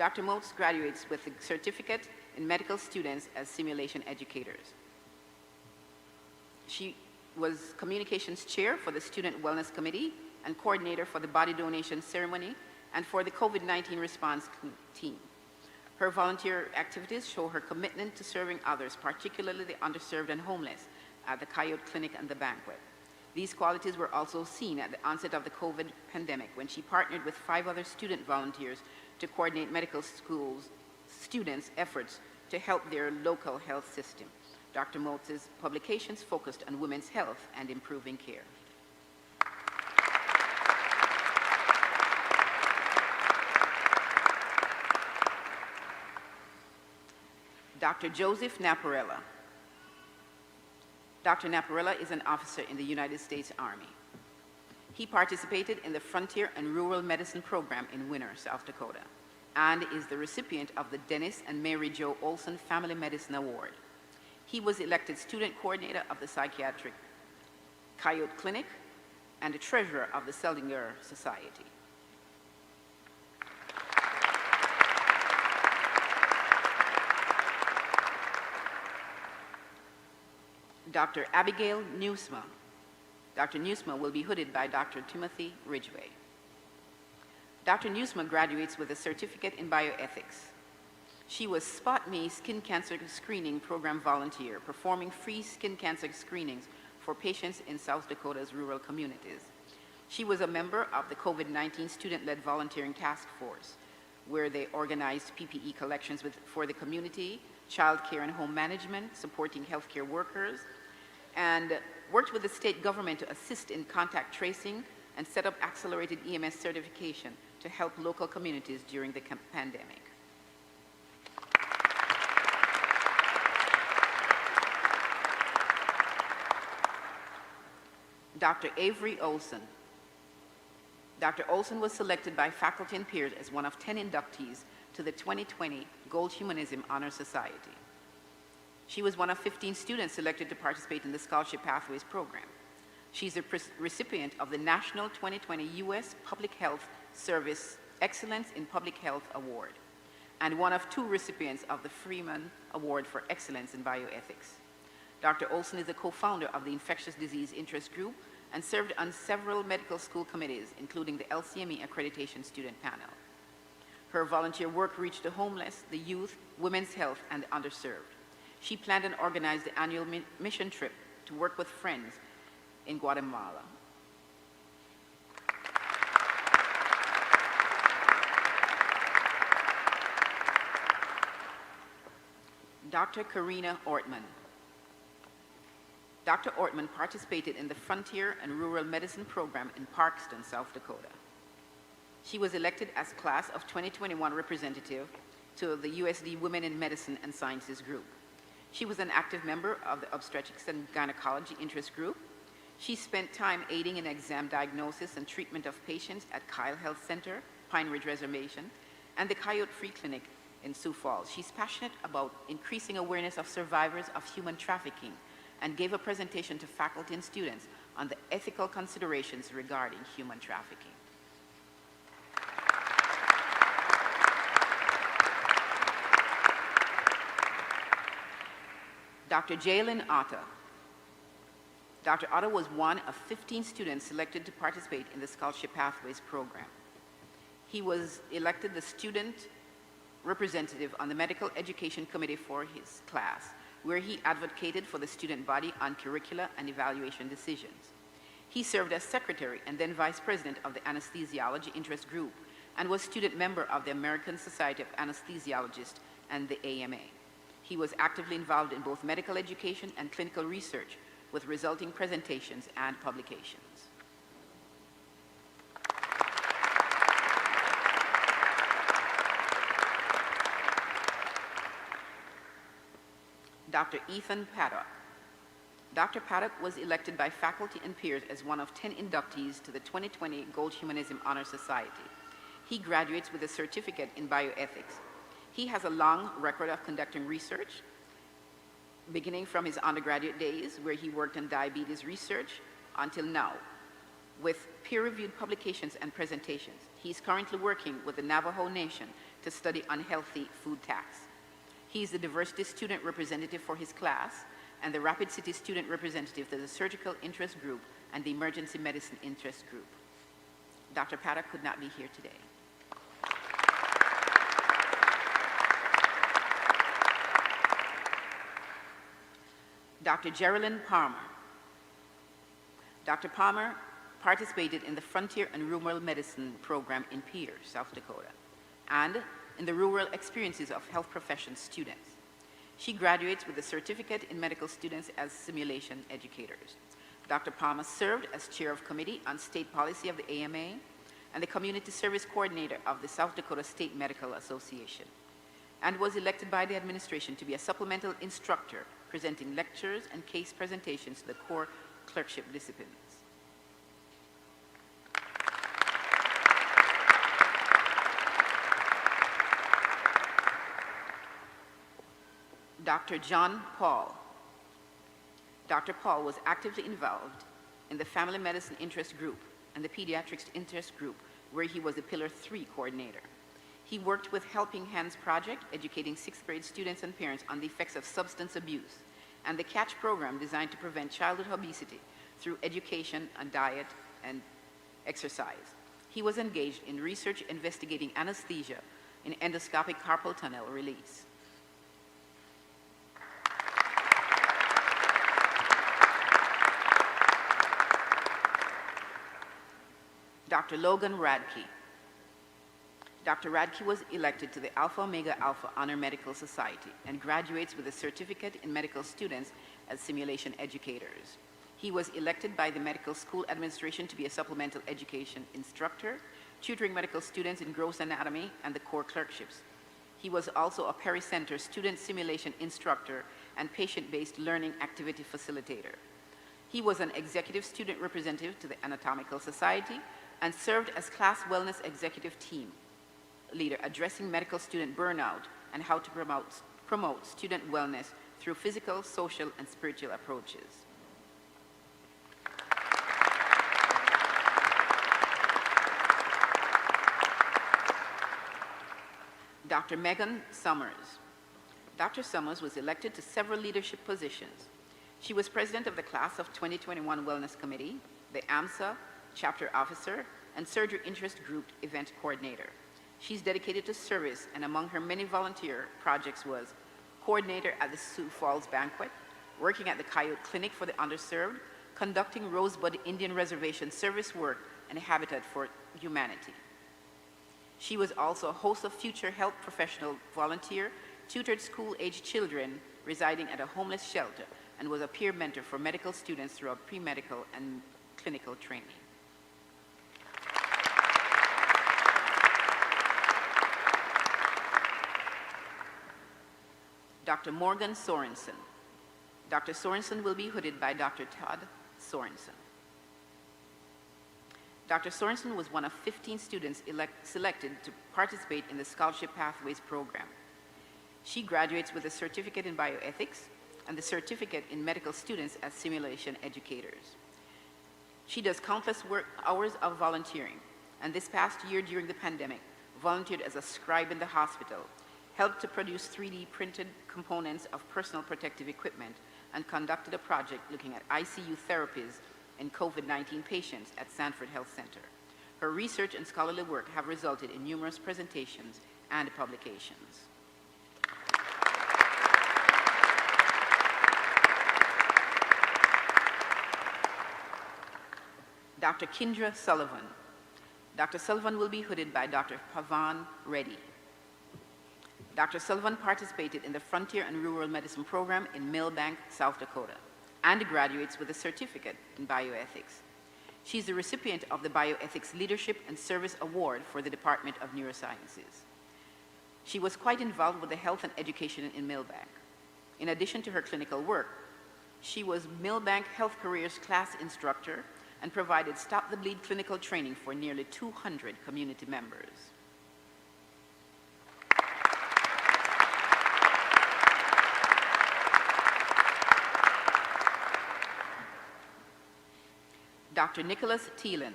Dr. Moats graduates with a certificate in medical students as simulation educators. She was communications chair for the Student Wellness Committee and coordinator for the body donation ceremony and for the COVID-19 response team. Her volunteer activities show her commitment to serving others, particularly the underserved and homeless, at the Coyote Clinic and the banquet. These qualities were also seen at the onset of the COVID pandemic when she partnered with 5 other student volunteers to coordinate medical schools students' efforts to help their local health system. Dr. Moats' publications focused on women's health and improving care. Dr. Joseph Naparella. Dr. Naparella is an officer in the United States Army. He participated in the Frontier and Rural Medicine Program in Winner, South Dakota, and is the recipient of the Dennis and Mary Jo Olsen Family Medicine Award. He was elected student coordinator of the Psychiatric Coyote Clinic and a treasurer of the Seldinger Society. Dr. Abigail Newsma. Dr. Newsma will be hooded by Dr. Timothy Ridgway. Dr. Newsma graduates with a certificate in bioethics. She was Spot Me Skin Cancer Screening Program volunteer, performing free skin cancer screenings for patients in South Dakota's rural communities. She was a member of the COVID-19 student-led volunteering task force, where they organized PPE collections for the community, child care and home management, supporting healthcare workers, and worked with the state government to assist in contact tracing and set up accelerated EMS certification to help local communities during the pandemic. Dr. Avery Olsen. Dr. Olsen was selected by faculty and peers as one of 10 inductees to the 2020 Gold Humanism Honor Society. She was one of 15 students selected to participate in the Scholarship Pathways program. She's a recipient of the National 2020 U.S. Public Health Service Excellence in Public Health Award, and one of 2 recipients of the Freeman Award for Excellence in Bioethics. Dr. Olsen is a co-founder of the Infectious Disease Interest Group and served on several medical school committees, including the LCME Accreditation Student Panel. Her volunteer work reached the homeless, the youth, women's health, and the underserved. She planned and organized the annual mission trip to work with friends in Guatemala. Dr. Karina Ortman. Dr. Ortman participated in the Frontier and Rural Medicine Program in Parkston, South Dakota. She was elected as Class of 2021 representative to the USD Women in Medicine and Sciences group. She was an active member of the Obstetrics and Gynecology Interest Group. She spent time aiding in exam diagnosis and treatment of patients at Kyle Health Center, Pine Ridge Reservation, and the Coyote Free Clinic in Sioux Falls. She's passionate about increasing awareness of survivors of human trafficking and gave a presentation to faculty and students on the ethical considerations regarding human trafficking. Dr. Jalen Otter. Dr. Otter was one of 15 students selected to participate in the Scholarship Pathways program. He was elected the student representative on the Medical Education Committee for his class, where he advocated for the student body on curricula and evaluation decisions. He served as secretary and then vice president of the Anesthesiology Interest Group and was student member of the American Society of Anesthesiologists and the AMA. He was actively involved in both medical education and clinical research, with resulting presentations and publications. Dr. Ethan Paddock. Dr. Paddock was elected by faculty and peers as one of 10 inductees to the 2020 Gold Humanism Honor Society. He graduates with a certificate in bioethics. He has a long record of conducting research, beginning from his undergraduate days, where he worked on diabetes research, until now, with peer-reviewed publications and presentations. He's currently working with the Navajo Nation to study unhealthy food tax. He is the diversity student representative for his class and the Rapid City student representative to the surgical interest group and the emergency medicine interest group. Dr. Paddock could not be here today. Dr. Geraldine Palmer. Dr. Palmer participated in the Frontier and Rural Medicine program in Pierre, South Dakota, and in the Rural Experiences of Health Professions students. She graduates with a certificate in medical students as simulation educators. Dr. Palmer served as chair of committee on state policy of the AMA and the community service coordinator of the South Dakota State Medical Association, and was elected by the administration to be a supplemental instructor presenting lectures and case presentations to the core clerkship disciplines. Dr. John Paul. Dr. Paul was actively involved in the Family Medicine Interest Group and the Pediatrics Interest Group, where he was the Pillar 3 coordinator. He worked with Helping Hands Project, educating 6th grade students and parents on the effects of substance abuse, and the CATCH program designed to prevent childhood obesity through education on diet and exercise. He was engaged in research investigating anesthesia in endoscopic carpal tunnel release. Dr. Logan Radke. Dr. Radke was elected to the Alpha Omega Alpha Honor Medical Society and graduates with a certificate in medical students as simulation educators. He was elected by the medical school administration to be a supplemental education instructor, tutoring medical students in gross anatomy and the core clerkships. He was also a Peri-Center student simulation instructor and patient-based learning activity facilitator. He was an executive student representative to the Anatomical Society and served as class wellness executive team leader, addressing medical student burnout and how to promote student wellness through physical, social, and spiritual approaches. Dr. Megan Summers. Dr. Summers was elected to several leadership positions. She was president of the class of 2021 Wellness Committee, the AMSA chapter officer, and surgery interest group event coordinator. She's dedicated to service, and among her many volunteer projects was coordinator at the Sioux Falls Banquet, working at the Coyote Clinic for the underserved, conducting Rosebud Indian Reservation service work and Habitat for Humanity. She was also a host of future health professional volunteer, tutored school-aged children residing at a homeless shelter, and was a peer mentor for medical students throughout pre-medical and clinical training. Dr. Morgan Sorensen. Dr. Sorensen will be hooded by Dr. Todd Sorensen. Dr. Sorensen was one of 15 students selected to participate in the Scholarship Pathways program. She graduates with a certificate in bioethics and the certificate in medical students as simulation educators. She does countless hours of volunteering, and this past year during the pandemic, volunteered as a scribe in the hospital, helped to produce 3D printed components of personal protective equipment, and conducted a project looking at ICU therapies in COVID-19 patients at Sanford Health Center. Her research and scholarly work have resulted in numerous presentations and publications. Dr. Kindra Sullivan. Dr. Sullivan will be hooded by Dr. Pavan Reddy. Dr. Sullivan participated in the Frontier and Rural Medicine program in Millbank, South Dakota, and graduates with a certificate in bioethics. She's the recipient of the Bioethics Leadership and Service Award for the Department of Neurosciences. She was quite involved with the health and education in Millbank. In addition to her clinical work, she was Millbank Health Careers class instructor and provided Stop the Bleed clinical training for nearly 200 community members. Dr. Nicholas Thielen.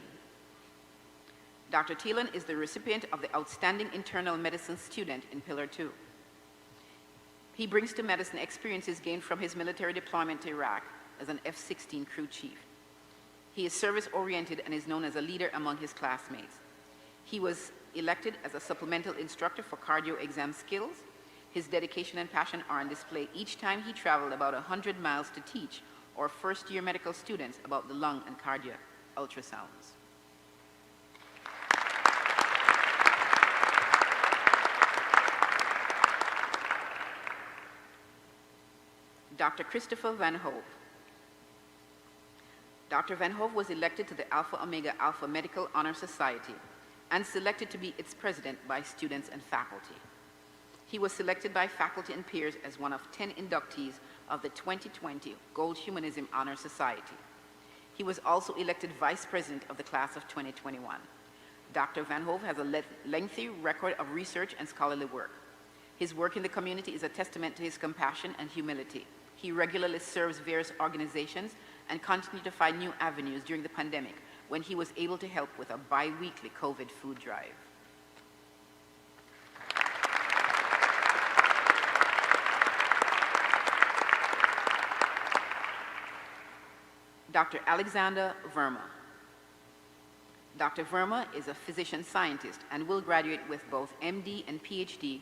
Dr. Thielen is the recipient of the Outstanding Internal Medicine Student in Pillar 2. He brings to medicine experiences gained from his military deployment to Iraq as an F-16 crew chief. He is service-oriented and is known as a leader among his classmates. He was elected as a supplemental instructor for cardio exam skills. His dedication and passion are on display each time he traveled about 100 miles to teach our first-year medical students about the lung and cardiac ultrasounds. Dr. Christopher Van Hove. Dr. Van Hove was elected to the Alpha Omega Alpha Medical Honor Society and selected to be its president by students and faculty. He was selected by faculty and peers as one of 10 inductees of the 2020 Gold Humanism Honor Society. He was also elected vice president of the class of 2021. Dr. Van Hove has a lengthy record of research and scholarly work. His work in the community is a testament to his compassion and humility. He regularly serves various organizations and continued to find new avenues during the pandemic when he was able to help with a bi-weekly COVID food drive. Dr. Alexander Verma. Dr. Verma is a physician-scientist and will graduate with both MD and PhD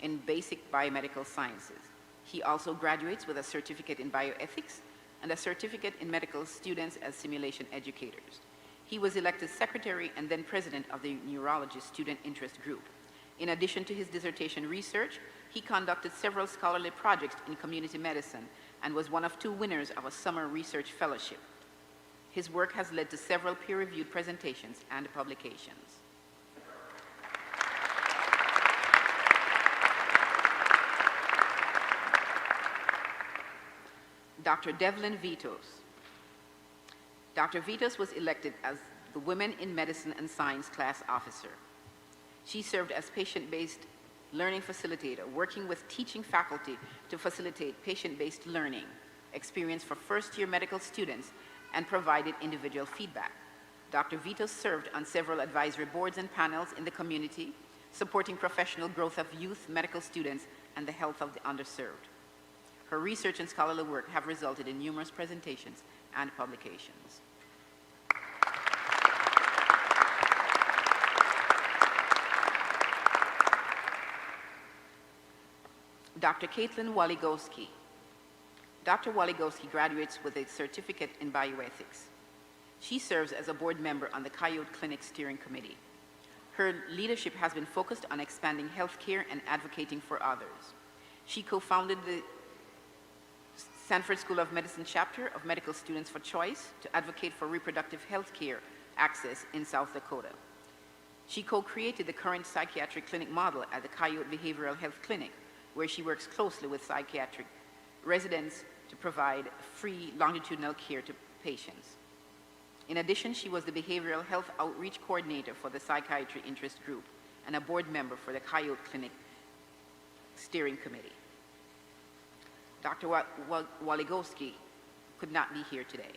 in basic biomedical sciences. He also graduates with a certificate in bioethics and a certificate in medical students as simulation educators. He was elected secretary and then president of the Neurology Student Interest Group. In addition to his dissertation research, he conducted several scholarly projects in community medicine and was one of 2 winners of a summer research fellowship. His work has led to several peer-reviewed presentations and publications. Dr. Devlin Vitos. Dr. Vitos was elected as the Women in Medicine and Science class officer. She served as patient-based learning facilitator, working with teaching faculty to facilitate patient-based learning experience for first-year medical students and provided individual feedback. Dr. Vitos served on several advisory boards and panels in the community, supporting professional growth of youth medical students and the health of the underserved. Her research and scholarly work have resulted in numerous presentations and publications. Dr. Caitlin Waligowski. Dr. Waligowski graduates with a certificate in bioethics. She serves as a board member on the Coyote Clinic Steering Committee. Her leadership has been focused on expanding healthcare and advocating for others. She co-founded the Sanford School of Medicine chapter of Medical Students for Choice to advocate for reproductive health care access in South Dakota. She co-created the current psychiatric clinic model at the Coyote Behavioral Health Clinic, where she works closely with psychiatric residents to provide free longitudinal care to patients. In addition, she was the Behavioral Health Outreach Coordinator for the Psychiatry Interest Group and a board member for the Coyote Clinic Steering Committee. Dr. Waligowski could not be here today.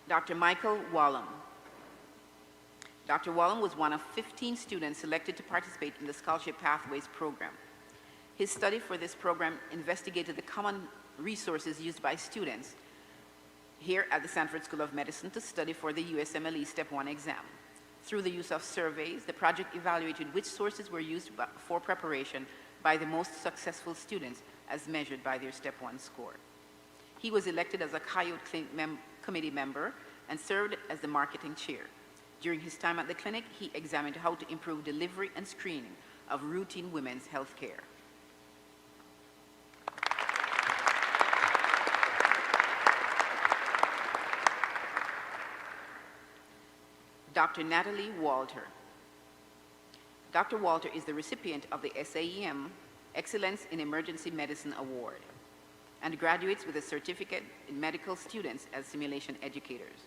Dr. Michael Wallum. Dr. Wallum was one of 15 students selected to participate in the Scholarship Pathways program. His study for this program investigated the common resources used by students here at the Sanford School of Medicine to study for the USMLE Step 1 exam. Through the use of surveys, the project evaluated which sources were used for preparation by the most successful students as measured by their Step 1 score. He was elected as a Coyote Clinic committee member and served as the marketing chair. During his time at the clinic, he examined how to improve delivery and screening of routine women's health care. Dr. Natalie Walter. Dr. Walter is the recipient of the SAEM Excellence in Emergency Medicine Award and graduates with a certificate in medical students as simulation educators.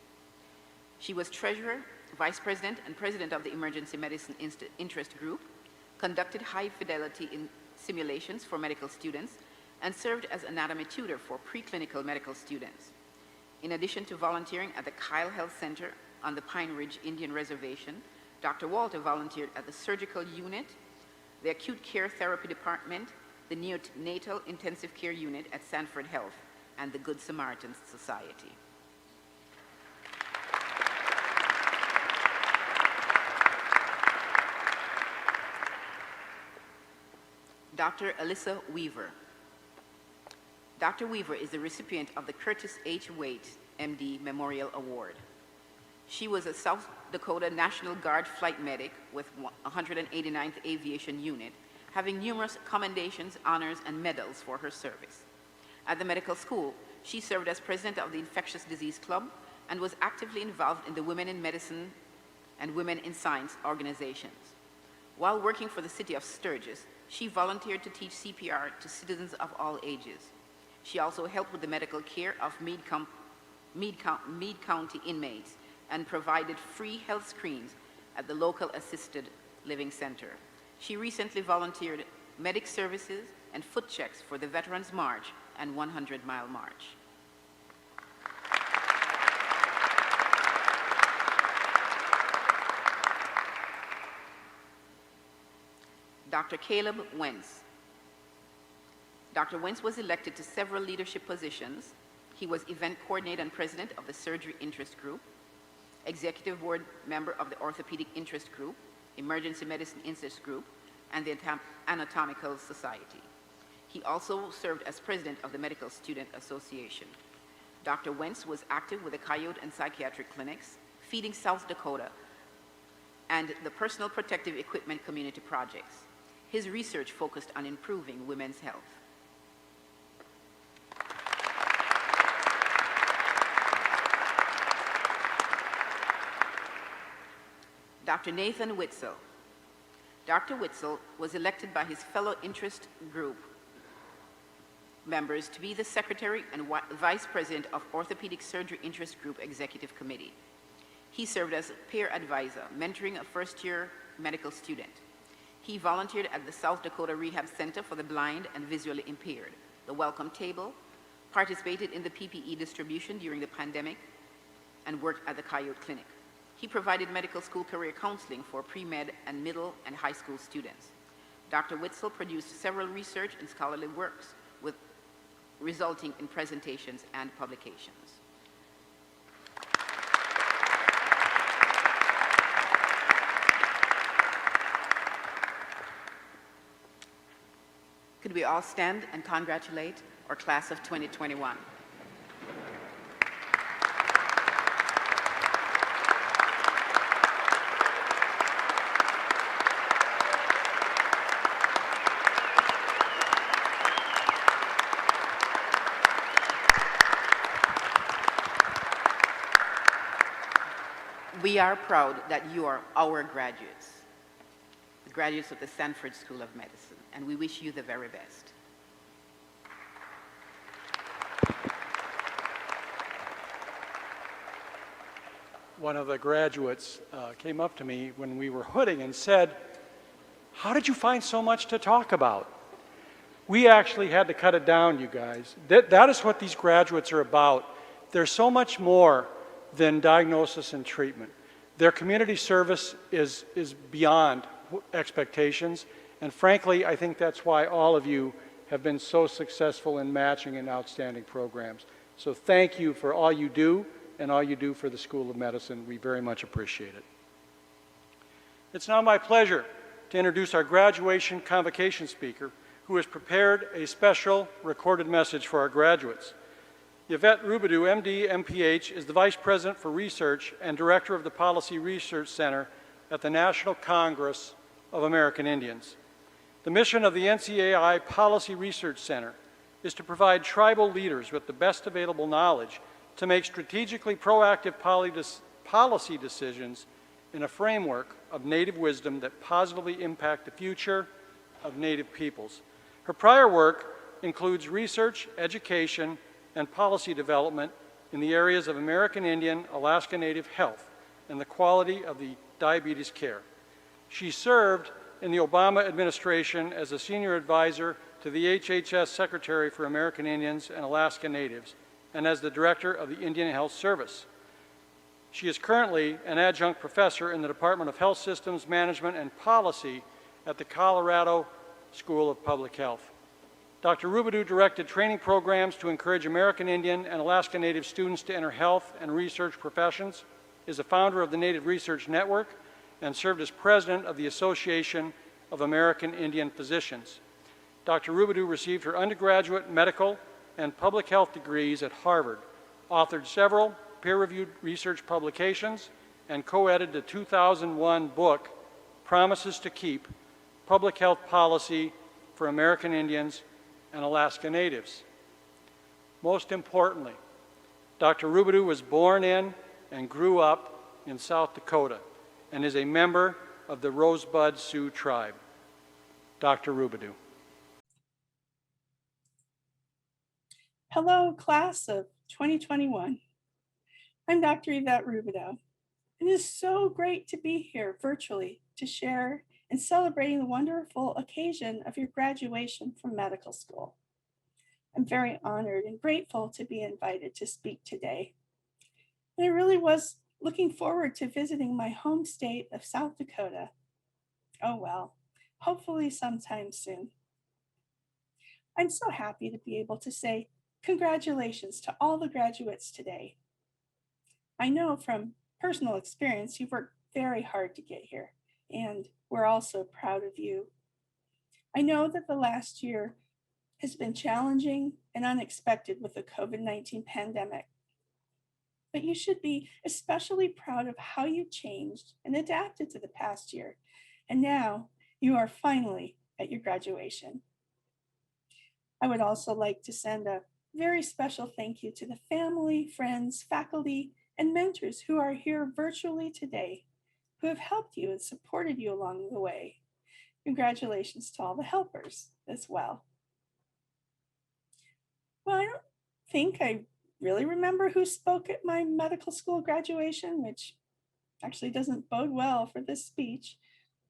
She was treasurer, vice president, and president of the Emergency Medicine Interest Group, conducted high fidelity in simulations for medical students, and served as anatomy tutor for preclinical medical students. In addition to volunteering at the Kyle Health Center on the Pine Ridge Indian Reservation, Dr. Walter volunteered at the surgical unit, the acute care therapy department, the neonatal intensive care unit at Sanford Health, and the Good Samaritan Society. Dr. Alyssa Weaver. Dr. Weaver is the recipient of the Curtis H. Waite, MD Memorial Award. She was a South Dakota National Guard flight medic with 189th Aviation Unit, having numerous commendations, honors, and medals for her service. At the medical school, she served as president of the Infectious Disease Club and was actively involved in the Women in Medicine and Women in Science organizations. While working for the city of Sturgis, she volunteered to teach CPR to citizens of all ages. She also helped with the medical care of Meade County inmates and provided free health screens at the local assisted living center. She recently volunteered medic services and foot checks for the Veterans March and 100-mile march. Dr. Caleb Wentz. Dr. Wentz was elected to several leadership positions. He was event coordinator and president of the Surgery Interest Group, executive board member of the Orthopedic Interest Group, Emergency Medicine Interest Group, and the Anatomical Society. He also served as president of the Medical Student Association. Dr. Wentz was active with the Coyote and Psychiatric Clinics, Feeding South Dakota, and the Personal Protective Equipment Community Projects. His research focused on improving women's health. Dr. Nathan Whitsell. Dr. Whitsell was elected by his fellow interest group members to be the secretary and vice president of Orthopedic Surgery Interest Group Executive Committee. He served as peer advisor, mentoring a first-year medical student. He volunteered at the South Dakota Rehab Center for the Blind and Visually Impaired, the Welcome Table, participated in the PPE distribution during the pandemic, and worked at the Coyote Clinic. He provided medical school career counseling for pre-med and middle and high school students. Dr. Whitsell produced several research and scholarly works resulting in presentations and publications. Could we all stand and congratulate our class of 2021? We are proud that you are our graduates, the graduates of the Sanford School of Medicine, and we wish you the very best. One of the graduates came up to me when we were hooding and said, "How did you find so much to talk about?" We actually had to cut it down, you guys. That is what these graduates are about. There's so much more than diagnosis and treatment. Their community service is beyond expectations, and frankly, I think that's why all of you have been so successful in matching and outstanding programs. So thank you for all you do and all you do for the School of Medicine. We very much appreciate it. It's now my pleasure to introduce our graduation convocation speaker, who has prepared a special recorded message for our graduates. Yvette Rubidoux, MD, MPH, is the Vice President for Research and Director of the Policy Research Center at the National Congress of American Indians. The mission of the NCAI Policy Research Center is to provide tribal leaders with the best available knowledge to make strategically proactive policy decisions in a framework of Native wisdom that positively impact the future of Native peoples. Her prior work includes research, education, and policy development in the areas of American Indian, Alaska Native health, and the quality of the diabetes care. She served in the Obama administration as a senior advisor to the HHS Secretary for American Indians and Alaska Natives, and as the Director of the Indian Health Service. She is currently an adjunct professor in the Department of Health Systems Management and Policy at the Colorado School of Public Health. Dr. Robidoux directed training programs to encourage American Indian and Alaska Native students to enter health and research professions, is a founder of the Native Research Network, and served as president of the Association of American Indian Physicians. Dr. Robidoux received her undergraduate medical and public health degrees at Harvard, authored several peer-reviewed research publications, and co-edited the 2001 book, Promises to Keep, Public Health Policy for American Indians and Alaska Natives. Most importantly, Dr. Robidoux was born in and grew up in South Dakota and is a member of the Rosebud Sioux tribe. Dr. Robidoux. Hello, class of 2021. I'm Dr. Yvette Robidoux. It is so great to be here virtually to share and celebrating the wonderful occasion of your graduation from medical school. I'm very honored and grateful to be invited to speak today. And I really was looking forward to visiting my home state of South Dakota. Oh well, hopefully sometime soon. I'm so happy to be able to say congratulations to all the graduates today. I know from personal experience you've worked very hard to get here, and we're all so proud of you. I know that the last year has been challenging and unexpected with the COVID-19 pandemic, but you should be especially proud of how you changed and adapted to the past year, and now you are finally at your graduation. I would also like to send a very special thank you to the family, friends, faculty, and mentors who are here virtually today, who have helped you and supported you along the way. Congratulations to all the helpers as well. Well, I don't think I really remember who spoke at my medical school graduation, which actually doesn't bode well for this speech,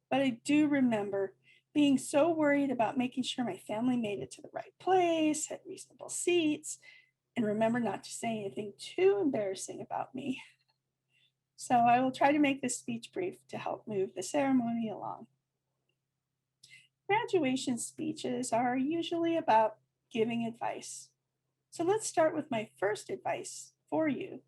but I do remember being so worried about making sure my family made it to the right place, had reasonable seats, and remember not to say anything too embarrassing about me. So I will try to make this speech brief to help move the ceremony along. Graduation speeches are usually about giving advice. So let's start with my first advice for you,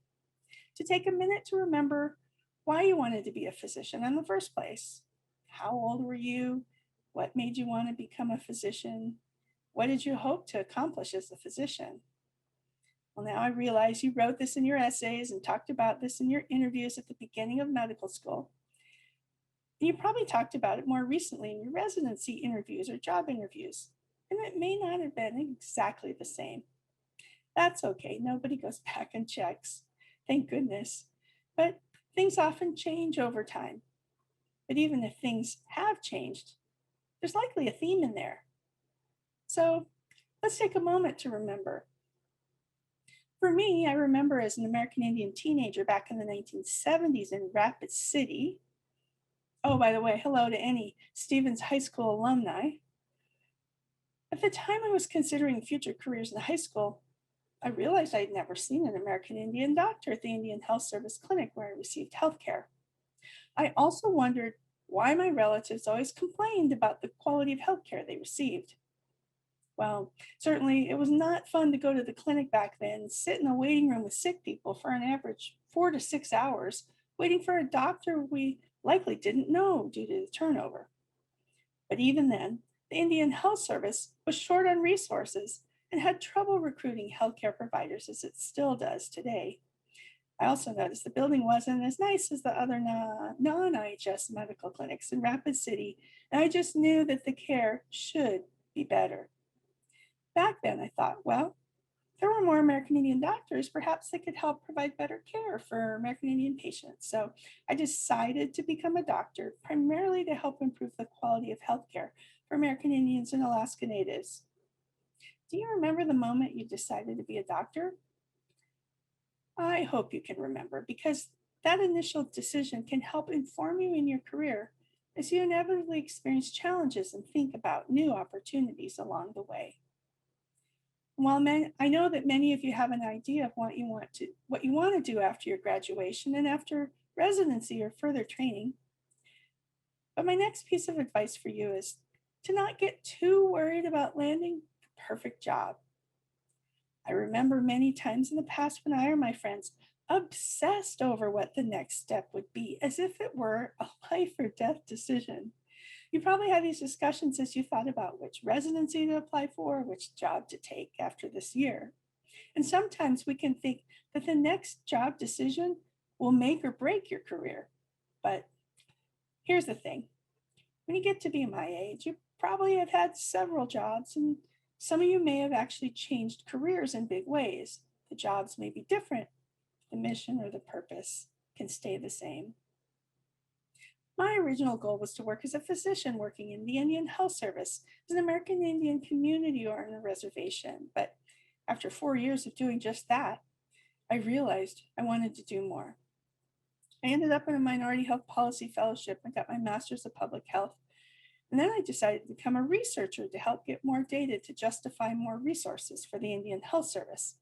to take a minute to remember why you wanted to be a physician in the first place. How old were you? What made you want to become a physician? What did you hope to accomplish as a physician? Well, now I realize you wrote this in your essays and talked about this in your interviews at the beginning of medical school. And you probably talked about it more recently in your residency interviews or job interviews, and it may not have been exactly the same. That's okay, nobody goes back and checks, thank goodness. But things often change over time. But even if things have changed, there's likely a theme in there. So let's take a moment to remember. For me, I remember as an American Indian teenager back in the 1970s in Rapid City. Oh, by the way, hello to any Stevens High School alumni. At the time I was considering future careers in high school, I realized I'd never seen an American Indian doctor at the Indian Health Service clinic where I received health care. I also wondered why my relatives always complained about the quality of health care they received. Well, certainly it was not fun to go to the clinic back then and sit in a waiting room with sick people for an average 4 to 6 hours, waiting for a doctor we likely didn't know due to the turnover. But even then, the Indian Health Service was short on resources and had trouble recruiting healthcare providers as it still does today. I also noticed the building wasn't as nice as the other non-IHS medical clinics in Rapid City, and I just knew that the care should be better. Back then, I thought, well, if there were more American Indian doctors, perhaps they could help provide better care for American Indian patients. So I decided to become a doctor, primarily to help improve the quality of healthcare for American Indians and Alaska Natives. Do you remember the moment you decided to be a doctor? I hope you can remember, because that initial decision can help inform you in your career as you inevitably experience challenges and think about new opportunities along the way. While I know that many of you have an idea of what you want to do after your graduation and after residency or further training, but my next piece of advice for you is to not get too worried about landing the perfect job. I remember many times in the past when I or my friends obsessed over what the next step would be, as if it were a life or death decision. You probably had these discussions as you thought about which residency to apply for, which job to take after this year. And sometimes we can think that the next job decision will make or break your career. But here's the thing. When you get to be my age, you probably have had several jobs, and some of you may have actually changed careers in big ways. The jobs may be different. The mission or the purpose can stay the same. My original goal was to work as a physician working in the Indian Health Service as an American Indian community or on a reservation. But after 4 years of doing just that, I realized I wanted to do more. I ended up in a minority health policy fellowship and got my master's of public health. And then I decided to become a researcher to help get more data to justify more resources for the Indian Health Service.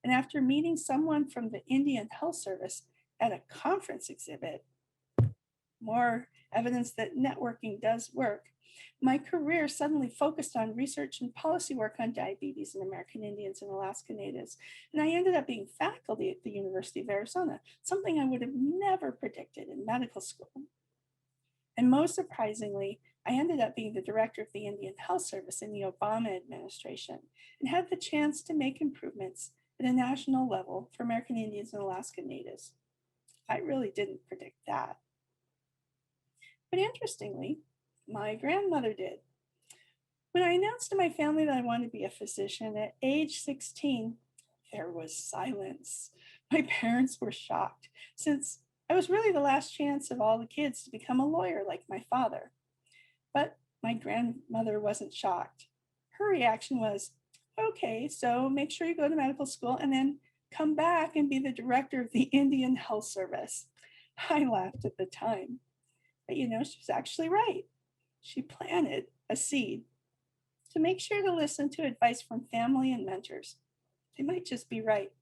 And after meeting someone from the Indian Health Service at a conference exhibit, more evidence that networking does work, my career suddenly focused on research and policy work on diabetes in American Indians and Alaska Natives. And I ended up being faculty at the University of Arizona, something I would have never predicted in medical school. And most surprisingly, I ended up being the director of the Indian Health Service in the Obama administration and had the chance to make improvements at a national level for American Indians and Alaska Natives. I really didn't predict that. But interestingly, my grandmother did. When I announced to my family that I wanted to be a physician at age 16, there was silence. My parents were shocked, since I was really the last chance of all the kids to become a lawyer like my father. But my grandmother wasn't shocked. Her reaction was, okay, so make sure you go to medical school and then come back and be the director of the Indian Health Service. I laughed at the time. But she was actually right. She planted a seed. So make sure to listen to advice from family and mentors. They might just be right.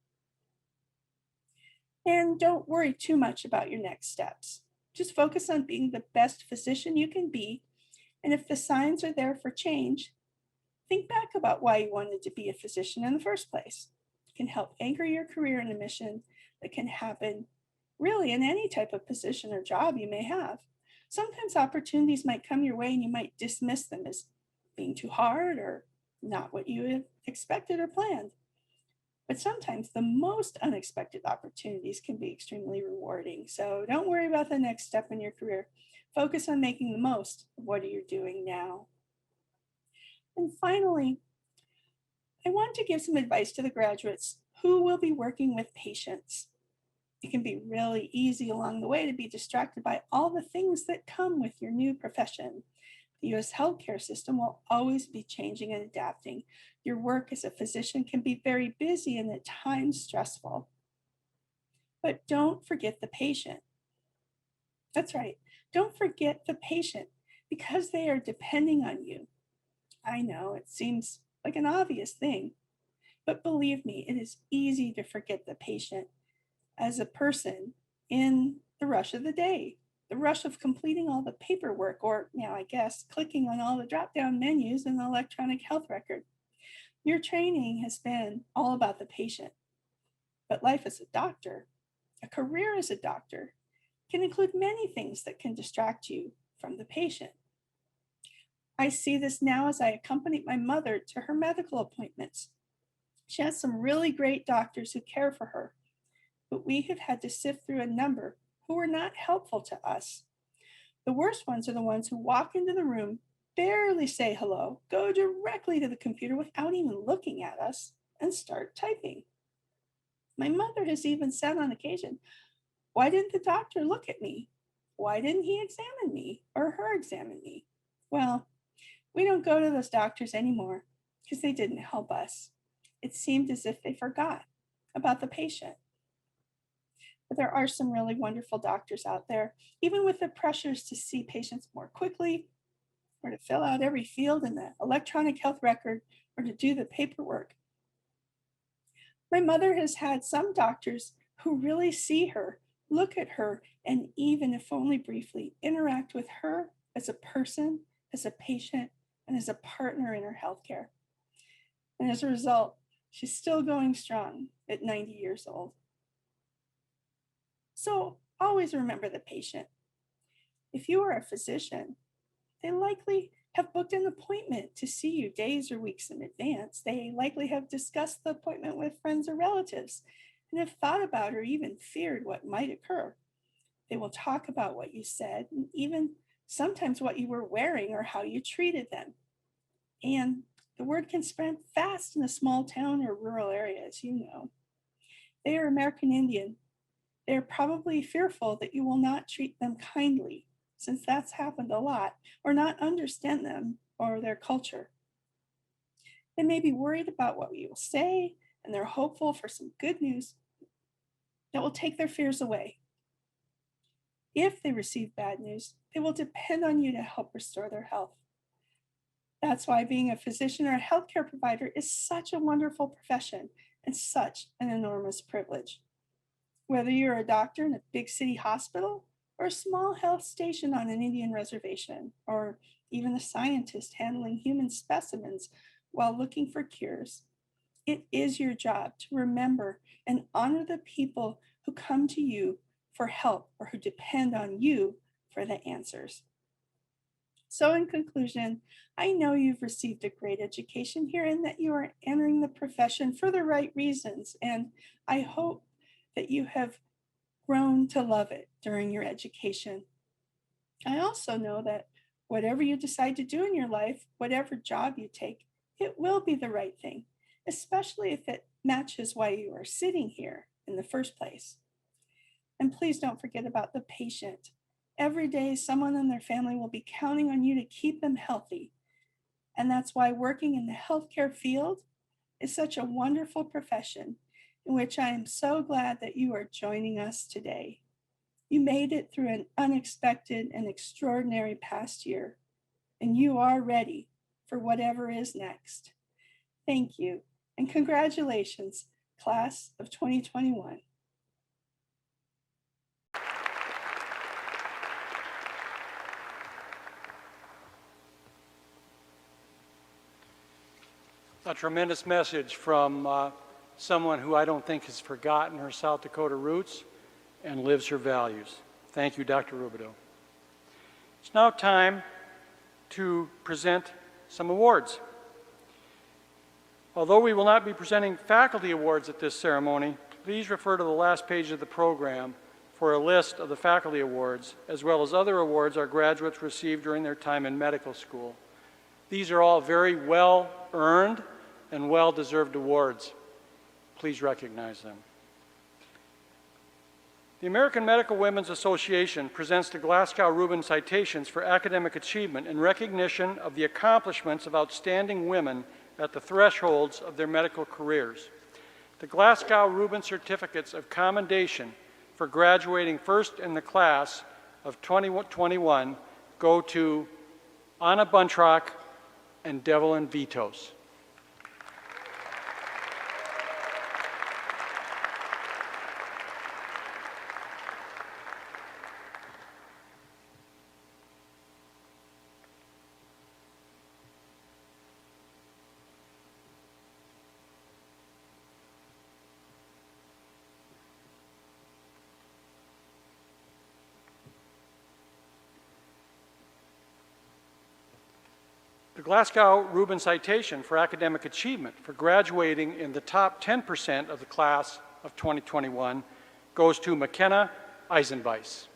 And don't worry too much about your next steps. Just focus on being the best physician you can be. And if the signs are there for change, think back about why you wanted to be a physician in the first place. It can help anchor your career in a mission that can happen really in any type of position or job you may have. Sometimes opportunities might come your way and you might dismiss them as being too hard or not what you had expected or planned. But sometimes the most unexpected opportunities can be extremely rewarding. So don't worry about the next step in your career. Focus on making the most of what you're doing now. And finally, I want to give some advice to the graduates who will be working with patients. It can be really easy along the way to be distracted by all the things that come with your new profession. The U.S. healthcare system will always be changing and adapting. Your work as a physician can be very busy and at times stressful. But don't forget the patient. That's right. Don't forget the patient because they are depending on you. I know it seems like an obvious thing, but believe me, it is easy to forget the patient as a person in the rush of the day, the rush of completing all the paperwork, or I guess clicking on all the drop-down menus in the electronic health record. Your training has been all about the patient, but life as a doctor, a career as a doctor, can include many things that can distract you from the patient. I see this now as I accompanied my mother to her medical appointments. She has some really great doctors who care for her, but we have had to sift through a number who were not helpful to us. The worst ones are the ones who walk into the room, barely say hello, go directly to the computer without even looking at us, and start typing. My mother has even said on occasion, "Why didn't the doctor look at me? Why didn't he examine me or her examine me?" Well, we don't go to those doctors anymore because they didn't help us. It seemed as if they forgot about the patient. but there are some really wonderful doctors out there, even with the pressures to see patients more quickly, or to fill out every field in the electronic health record, or to do the paperwork. My mother has had some doctors who really see her, look at her, and even if only briefly, interact with her as a person, as a patient, and as a partner in her healthcare. And as a result, she's still going strong at 90 years old. So always remember the patient. If you are a physician, they likely have booked an appointment to see you days or weeks in advance. They likely have discussed the appointment with friends or relatives and have thought about or even feared what might occur. They will talk about what you said and even sometimes what you were wearing or how you treated them. And the word can spread fast in a small town or rural area, as you know. They are American Indian. They are probably fearful that you will not treat them kindly, since that's happened a lot, or not understand them or their culture. They may be worried about what you will say, and they're hopeful for some good news that will take their fears away. If they receive bad news, they will depend on you to help restore their health. That's why being a physician or a healthcare provider is such a wonderful profession and such an enormous privilege. Whether you're a doctor in a big city hospital, or a small health station on an Indian reservation, or even a scientist handling human specimens while looking for cures, it is your job to remember and honor the people who come to you for help or who depend on you for the answers. So in conclusion, I know you've received a great education here and that you are entering the profession for the right reasons, and I hope that you have grown to love it during your education. I also know that whatever you decide to do in your life, whatever job you take, it will be the right thing, especially if it matches why you are sitting here in the first place. And please don't forget about the patient. Every day, someone in their family will be counting on you to keep them healthy. And that's why working in the healthcare field is such a wonderful profession, in which I am so glad that you are joining us today. You made it through an unexpected and extraordinary past year, and you are ready for whatever is next. Thank you, and congratulations, class of 2021. A tremendous message from someone who I don't think has forgotten her South Dakota roots and lives her values. Thank you, Dr. Rubidoux. It's now time to present some awards. Although we will not be presenting faculty awards at this ceremony, please refer to the last page of the program for a list of the faculty awards, as well as other awards our graduates received during their time in medical school. These are all very well-earned and well-deserved awards. Please recognize them. The American Medical Women's Association presents the Glasgow-Rubin Citations for academic achievement in recognition of the accomplishments of outstanding women at the thresholds of their medical careers. The Glasgow-Rubin Certificates of Commendation for graduating first in the class of 2021 go to Anna Buntrock and Devlin Vitos. The Glasgow-Rubin Citation for Academic Achievement for graduating in the top 10% of the class of 2021 goes to McKenna Eisenweiss.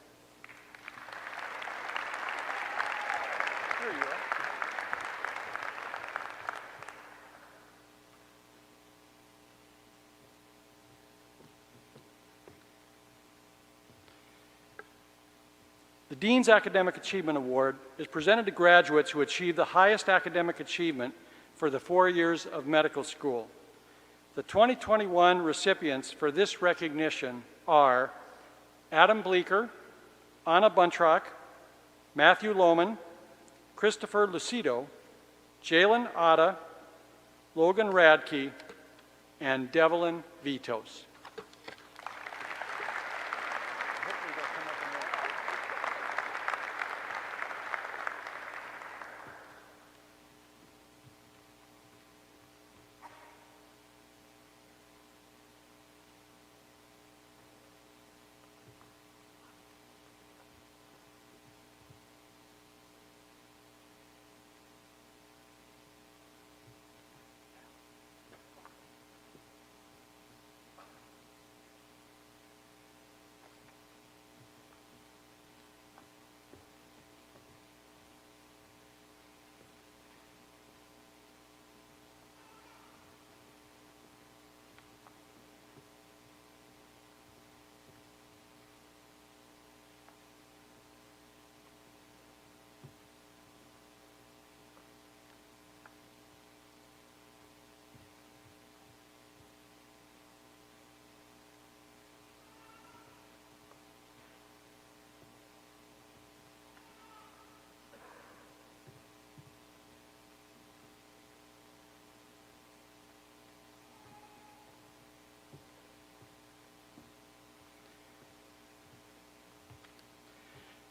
There you are. The Dean's Academic Achievement Award is presented to graduates who achieve the highest academic achievement for the 4 years of medical school. The 2021 recipients for this recognition are Adam Bleeker, Anna Buntrock, Matthew Lohmann, Christopher Lucido, Jalen Otter, Logan Radke, and Devlin Vitos.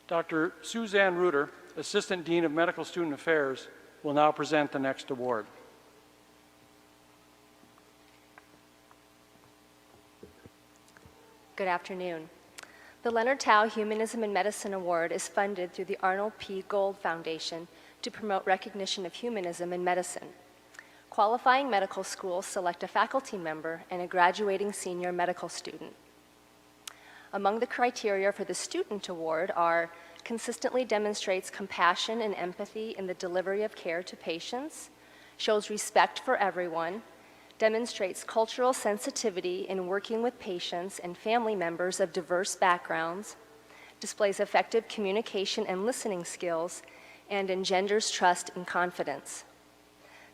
Dr. Suzanne Reuter, Assistant Dean of Medical Student Affairs, will now present the next award. Good afternoon. The Leonard Tao Humanism in Medicine Award is funded through the Arnold P. Gold Foundation to promote recognition of humanism in medicine. Qualifying medical schools select a faculty member and a graduating senior medical student. Among the criteria for the student award are consistently demonstrates compassion and empathy in the delivery of care to patients, shows respect for everyone, demonstrates cultural sensitivity in working with patients and family members of diverse backgrounds, displays effective communication and listening skills, and engenders trust and confidence.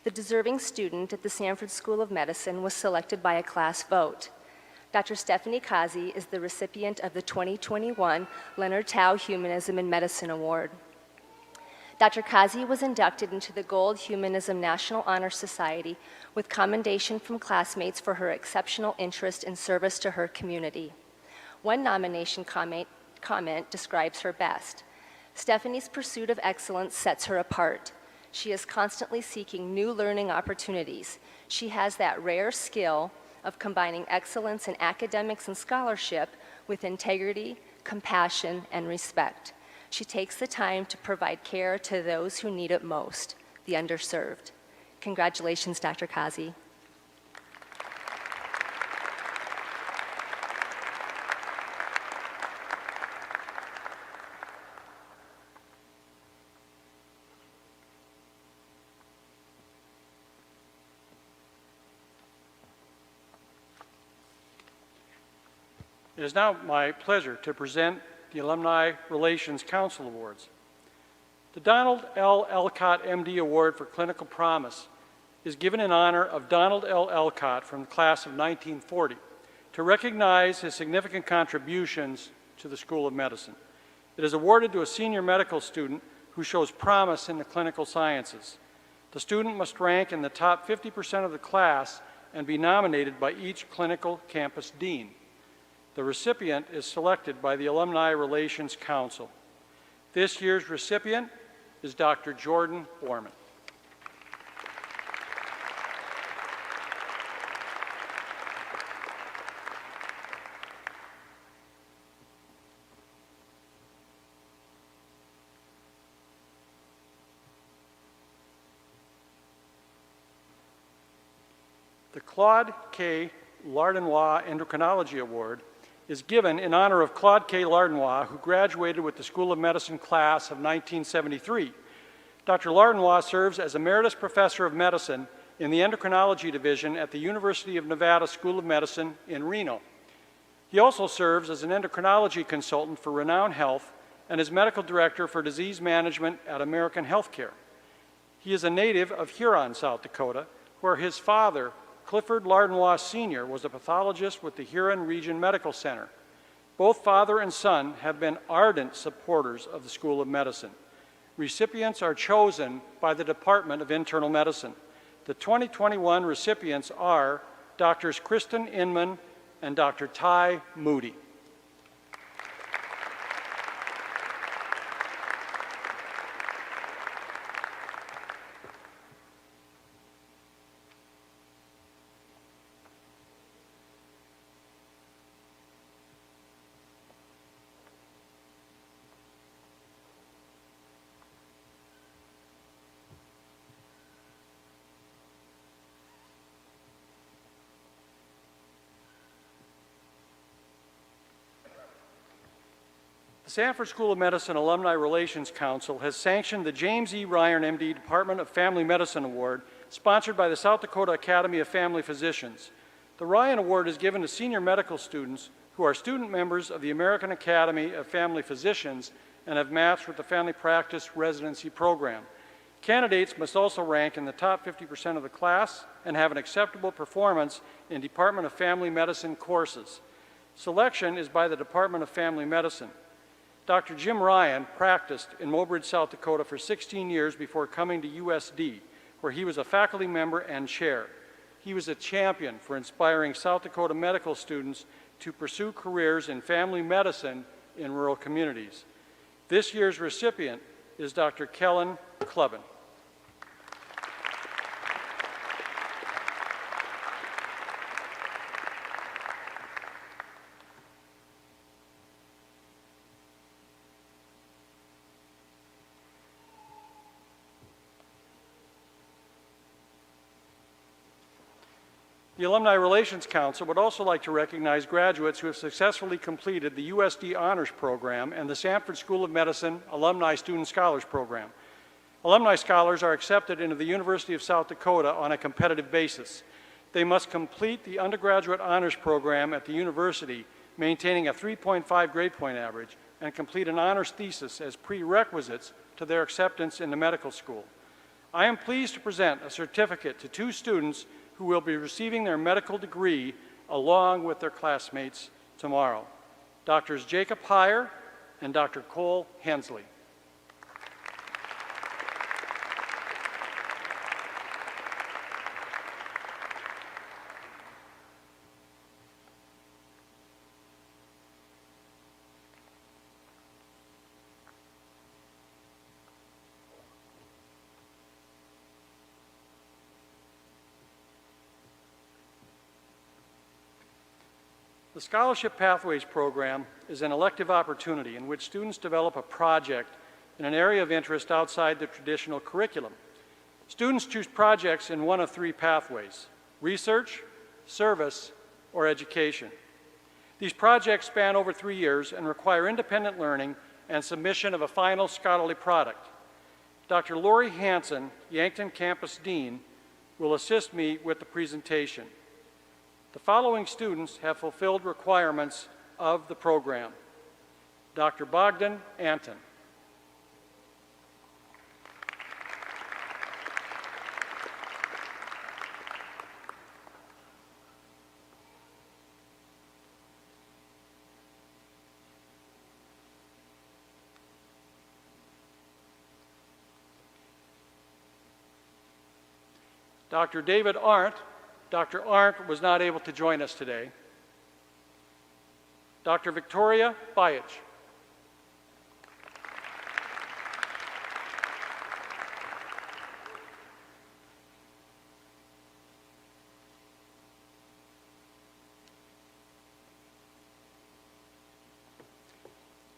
The deserving student at the Sanford School of Medicine was selected by a class vote. Dr. Stephanie Kazi is the recipient of the 2021 Leonard Tao Humanism in Medicine Award. Dr. Kazi was inducted into the Gold Humanism National Honor Society with commendation from classmates for her exceptional interest and service to her community. One nomination comment describes her best. Stephanie's pursuit of excellence sets her apart. She is constantly seeking new learning opportunities. She has that rare skill of combining excellence in academics and scholarship with integrity, compassion, and respect. She takes the time to provide care to those who need it most, the underserved. Congratulations, Dr. Kazi. It is now my pleasure to present the Alumni Relations Council Awards. The Donald L. Elcott, MD Award for Clinical Promise is given in honor of Donald L. Elcott from the class of 1940 to recognize his significant contributions to the School of Medicine. It is awarded to a senior medical student who shows promise in the clinical sciences. The student must rank in the top 50% of the class and be nominated by each clinical campus dean. The recipient is selected by the Alumni Relations Council. This year's recipient is Dr. Jordan Bormann. The Claude K. Lardenois Endocrinology Award is given in honor of Claude K. Lardenois, who graduated with the School of Medicine class of 1973. Dr. Lardenois serves as Emeritus Professor of Medicine in the Endocrinology Division at the University of Nevada School of Medicine in Reno. He also serves as an endocrinology consultant for Renown Health and is Medical Director for Disease Management at American Healthcare. He is a native of Huron, South Dakota, where his father, Clifford Lardenois Sr., was a pathologist with the Huron Region Medical Center. Both father and son have been ardent supporters of the School of Medicine. Recipients are chosen by the Department of Internal Medicine. The 2021 recipients are Drs. Kristen Inman and Dr. Ty Moody. The Sanford School of Medicine Alumni Relations Council has sanctioned the James E. Ryan, MD, Department of Family Medicine Award, sponsored by the South Dakota Academy of Family Physicians. The Ryan Award is given to senior medical students who are student members of the American Academy of Family Physicians and have matched with the Family Practice Residency Program. Candidates must also rank in the top 50% of the class and have an acceptable performance in Department of Family Medicine courses. Selection is by the Department of Family Medicine. Dr. Jim Ryan practiced in Mobridge, South Dakota for 16 years before coming to USD, where he was a faculty member and chair. He was a champion for inspiring South Dakota medical students to pursue careers in family medicine in rural communities. This year's recipient is Dr. Kellen Clubbin. The Alumni Relations Council would also like to recognize graduates who have successfully completed the USD Honors Program and the Sanford School of Medicine Alumni Student Scholars Program. Alumni scholars are accepted into the University of South Dakota on a competitive basis. They must complete the undergraduate honors program at the university, maintaining a 3.5 grade point average, and complete an honors thesis as prerequisites to their acceptance into medical school. I am pleased to present a certificate to two students who will be receiving their medical degree along with their classmates tomorrow, Drs. Jacob Heyer and Dr. Cole Hensley. The Scholarship Pathways Program is an elective opportunity in which students develop a project in an area of interest outside the traditional curriculum. Students choose projects in one of three pathways: research, service, or education. These projects span over 3 years and require independent learning and submission of a final scholarly product. Dr. Lori Hansen, Yankton Campus Dean, will assist me with the presentation. The following students have fulfilled requirements of the program: Dr. Bogdan Anton, Dr. David Arndt. Dr. Arndt was not able to join us today. Dr. Victoria Bayich.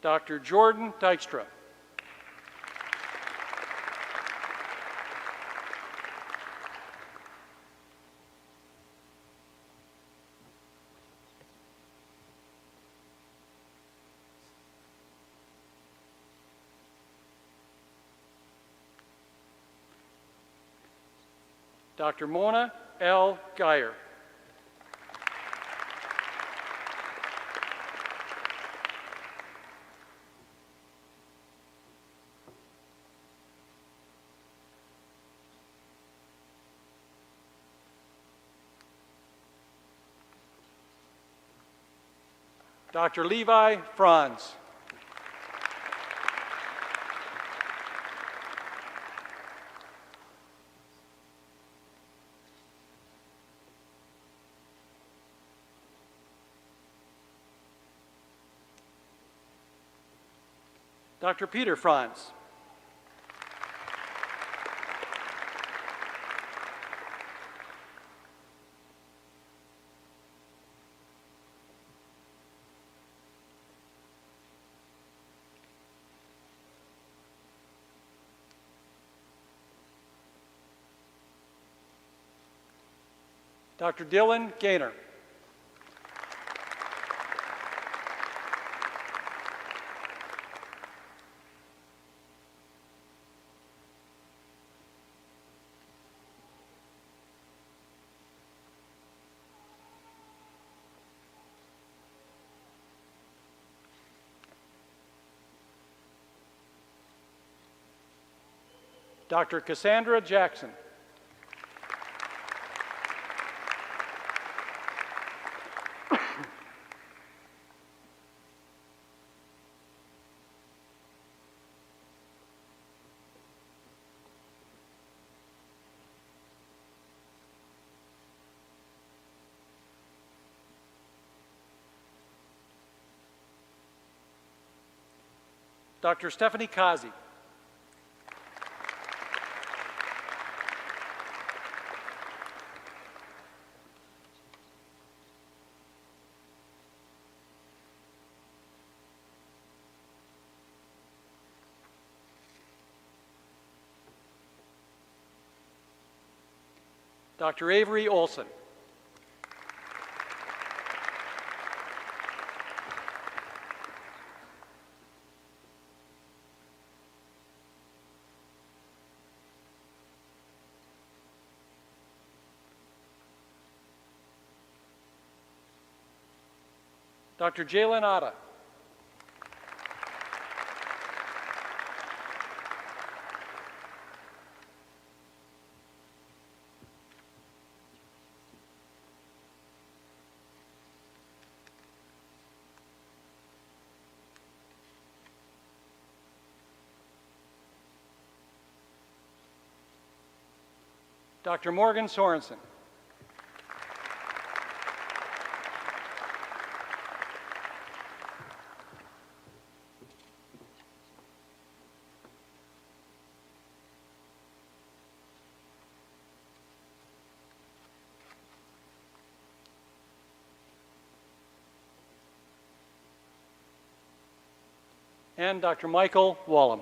Dr. Jordan Dykstra. Dr. Mona El Gayar. Dr. Levi Franz. Dr. Peter Franz. Dr. Dylan Gaynor. Dr. Cassandra Jackson. Dr. Stephanie Kazi. Dr. Avery Olsen. Dr. Jalen Otter. Dr. Morgan Sorensen. And Dr. Michael Wallum.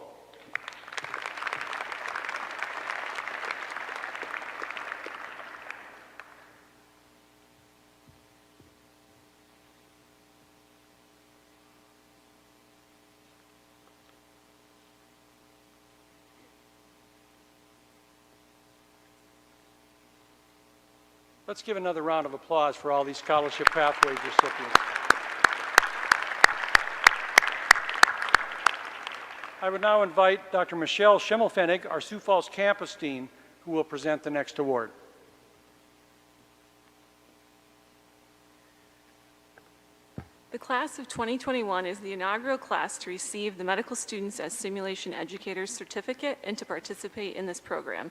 Let's give another round of applause for all these scholarship pathways recipients. I would now invite Dr. Michelle Schimmelfennig, our Sioux Falls campus dean, who will present the next award. The class of 2021 is the inaugural class to receive the Medical Students as Simulation Educators certificate and to participate in this program.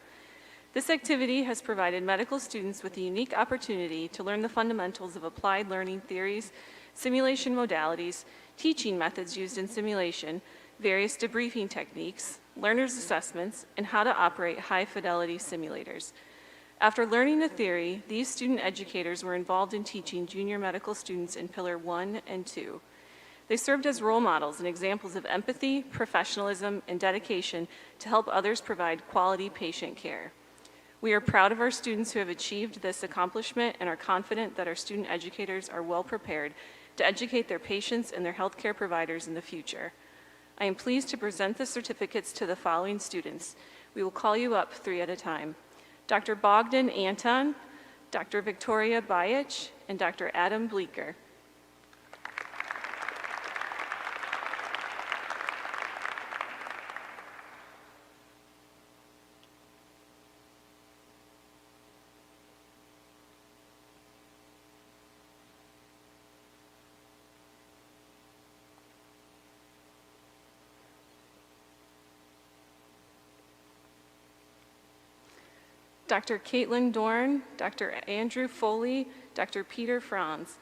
This activity has provided medical students with a unique opportunity to learn the fundamentals of applied learning theories, simulation modalities, teaching methods used in simulation, various debriefing techniques, learners' assessments, and how to operate high-fidelity simulators. After learning the theory, these student educators were involved in teaching junior medical students in Pillar 1 and 2. They served as role models and examples of empathy, professionalism, and dedication to help others provide quality patient care. We are proud of our students who have achieved this accomplishment and are confident that our student educators are well prepared to educate their patients and their healthcare providers in the future. I am pleased to present the certificates to the following students. We will call you up 3 at a time. Dr. Bogdan Anton, Dr. Victoria Bayich, and Dr. Adam Bleeker. Dr. Caitlin Dorn, Dr. Andrew Foley, Dr. Peter Franz.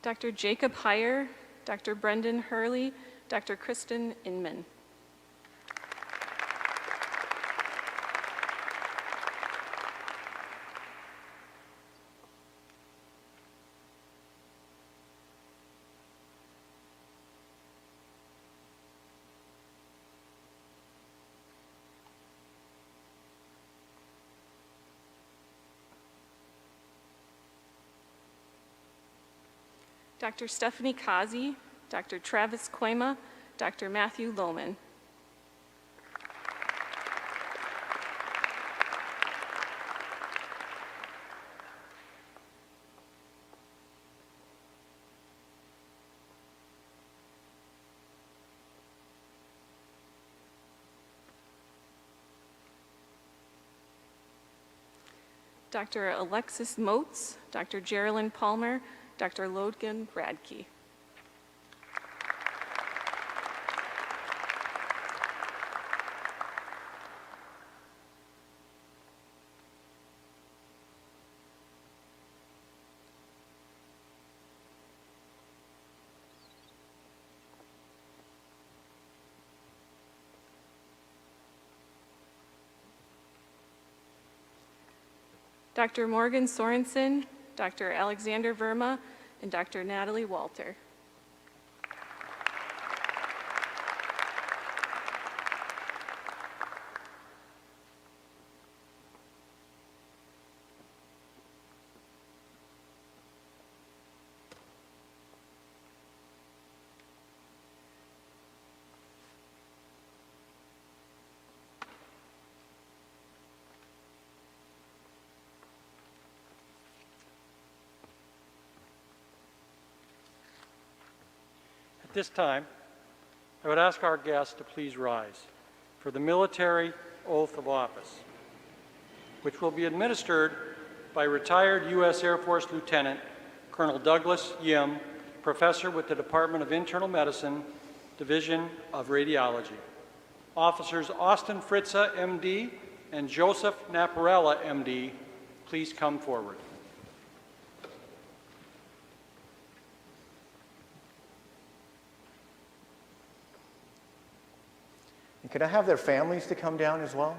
Dr. Jacob Heyer, Dr. Brendan Hurley, Dr. Kristen Inman. Dr. Stephanie Kazi, Dr. Travis Quema, Dr. Matthew Lohmann. Dr. Alexis Moats, Dr. Geraldine Palmer, Dr. Logan Radke. Dr. Morgan Sorensen, Dr. Alexander Verma, and Dr. Natalie Walter. At this time, I would ask our guests to please rise for the military oath of office, which will be administered by retired U.S. Air Force Lieutenant Colonel Douglas Yim, professor with the Department of Internal Medicine, Division of Radiology. Officers Austin Fritzer, MD, and Joseph Naparella, MD, please come forward. And could I have their families to come down as well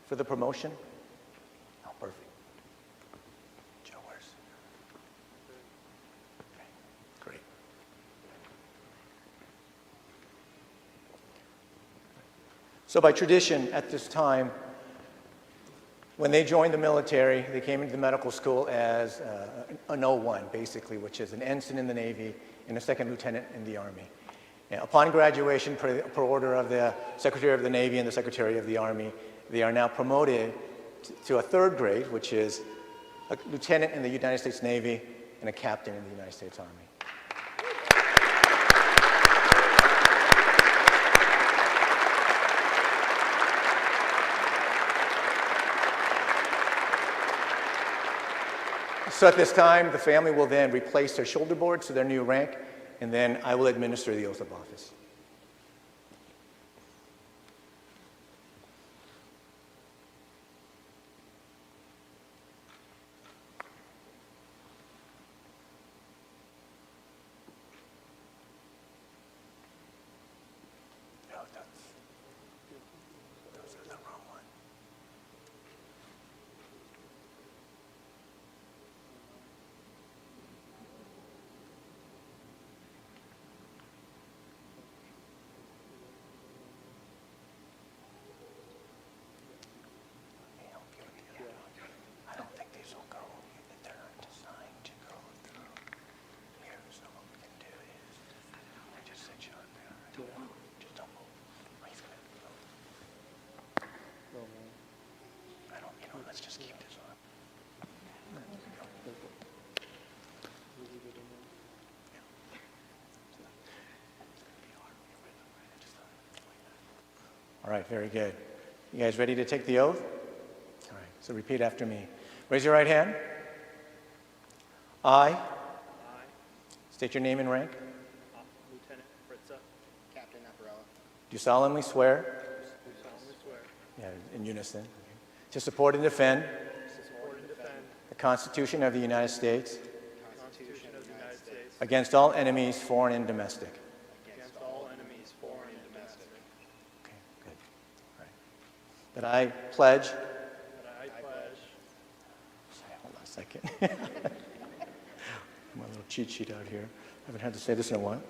for the promotion? Oh, perfect. Joe, where's? Okay, great. So by tradition, at this time, when they joined the military, they came into the medical school as an O1, basically, which is an ensign in the Navy and a second lieutenant in the Army. And upon graduation, per order of the Secretary of the Navy and the Secretary of the Army, they are now promoted to a third grade, which is a lieutenant in the United States Navy and a captain in the United States Army. So at this time, the family will then replace their shoulder boards to their new rank, and then I will administer the oath of office. No, those are the wrong one. All right, very good. You guys ready to take the oath? All right, so repeat after me. Raise your right hand. I state your name and rank. Lieutenant Fritzer. Captain Naparella. Do solemnly swear. Do solemnly swear. Yeah, in unison. Okay. To support and defend. The Constitution of the United States. The Constitution of the United States. Against all enemies, foreign and domestic. Against all enemies, foreign and domestic. Okay, good. All right. That I pledge. That I pledge. Sorry, hold on a second. My little cheat sheet out here. I haven't had to say this in a while.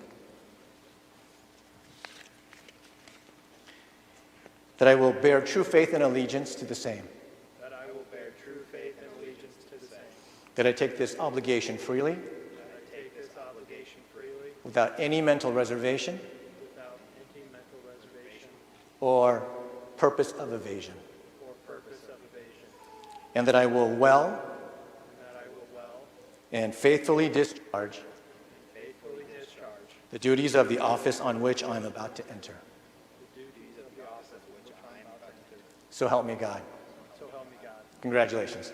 That I will bear true faith and allegiance to the same. That I will bear true faith and allegiance to the same. That I take this obligation freely. That I take this obligation freely. Without any mental reservation. Without any mental reservation. Or purpose of evasion. Or purpose of evasion. And that I will well. And that I will well. And faithfully discharge. The duties of the office on which I am about to enter. The duties of the office which I am about to do. So help me God. So help me God. Congratulations.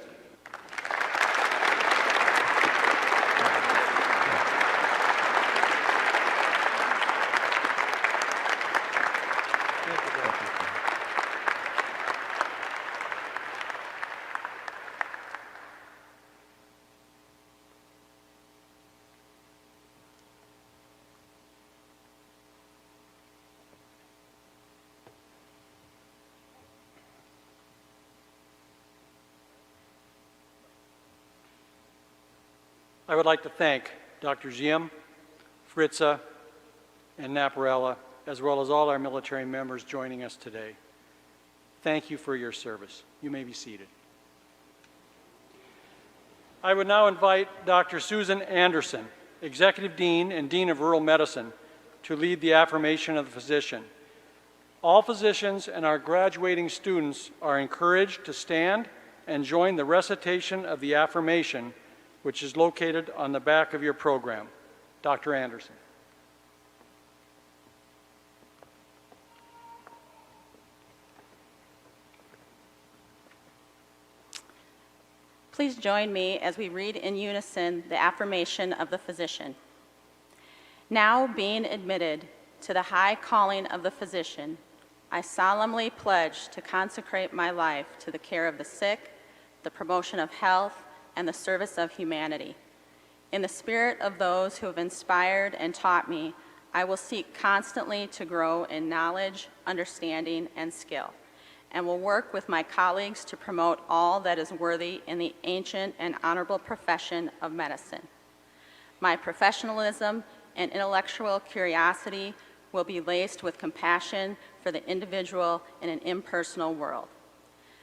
I would like to thank Dr. Ziem, Fritzer, and Naparella, as well as all our military members joining us today. Thank you for your service. You may be seated. I would now invite Dr. Susan Anderson, Executive Dean and Dean of Rural Medicine, to lead the affirmation of the physician. All physicians and our graduating students are encouraged to stand and join the recitation of the affirmation, which is located on the back of your program. Dr. Anderson. Please join me as we read in unison the affirmation of the physician. Now being admitted to the high calling of the physician, I solemnly pledge to consecrate my life to the care of the sick, the promotion of health, and the service of humanity. In the spirit of those who have inspired and taught me, I will seek constantly to grow in knowledge, understanding, and skill, and will work with my colleagues to promote all that is worthy in the ancient and honorable profession of medicine. My professionalism and intellectual curiosity will be laced with compassion for the individual in an impersonal world.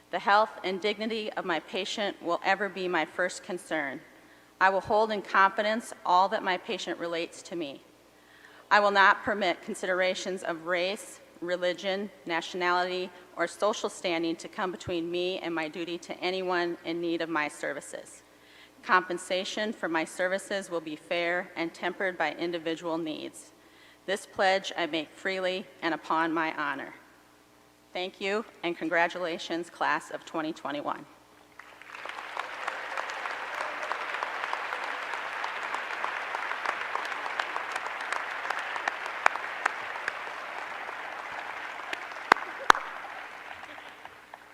The health and dignity of my patient will ever be my first concern. I will hold in confidence all that my patient relates to me. I will not permit considerations of race, religion, nationality, or social standing to come between me and my duty to anyone in need of my services. Compensation for my services will be fair and tempered by individual needs. This pledge I make freely and upon my honor. Thank you, and congratulations, class of 2021.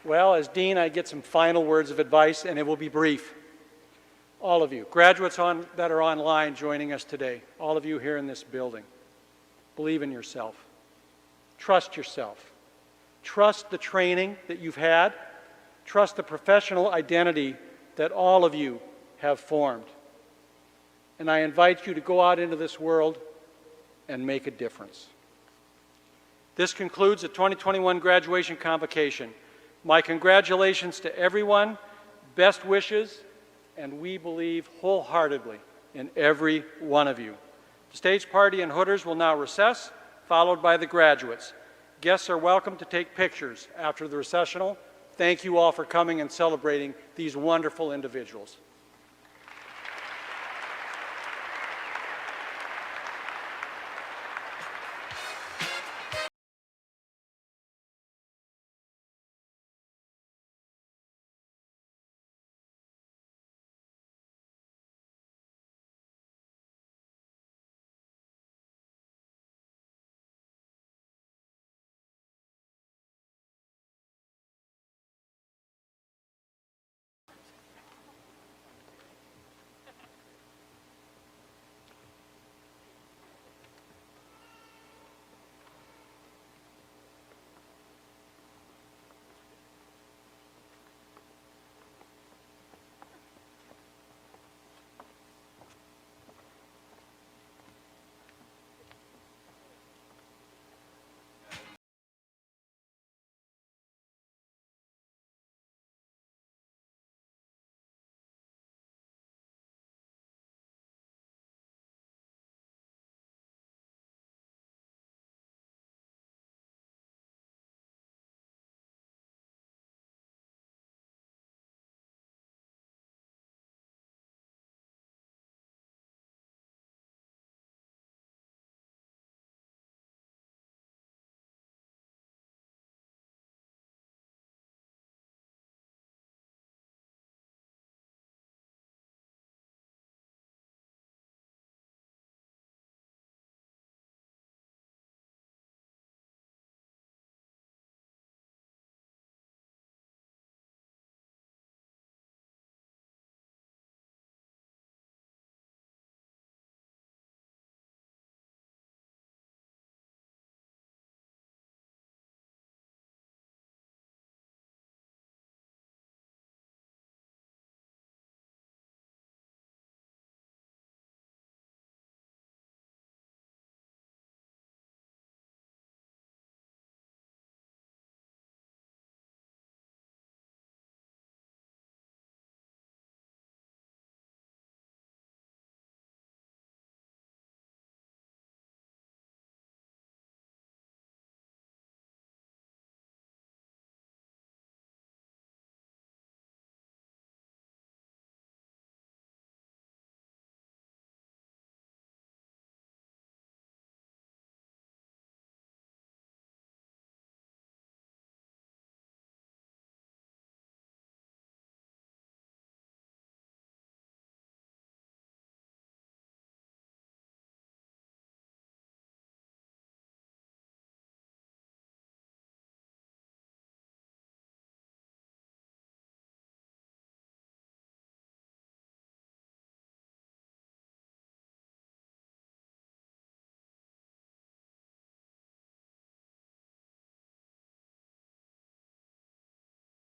Well, as Dean, I get some final words of advice, and it will be brief. All of you, graduates that are online joining us today, all of you here in this building, believe in yourself. Trust yourself. Trust the training that you've had. Trust the professional identity that all of you have formed. And I invite you to go out into this world and make a difference. This concludes the 2021 graduation convocation. My congratulations to everyone, best wishes, and we believe wholeheartedly in every one of you. The stage party and hooders will now recess, followed by the graduates. Guests are welcome to take pictures after the recessional. Thank you all for coming and celebrating these wonderful individuals.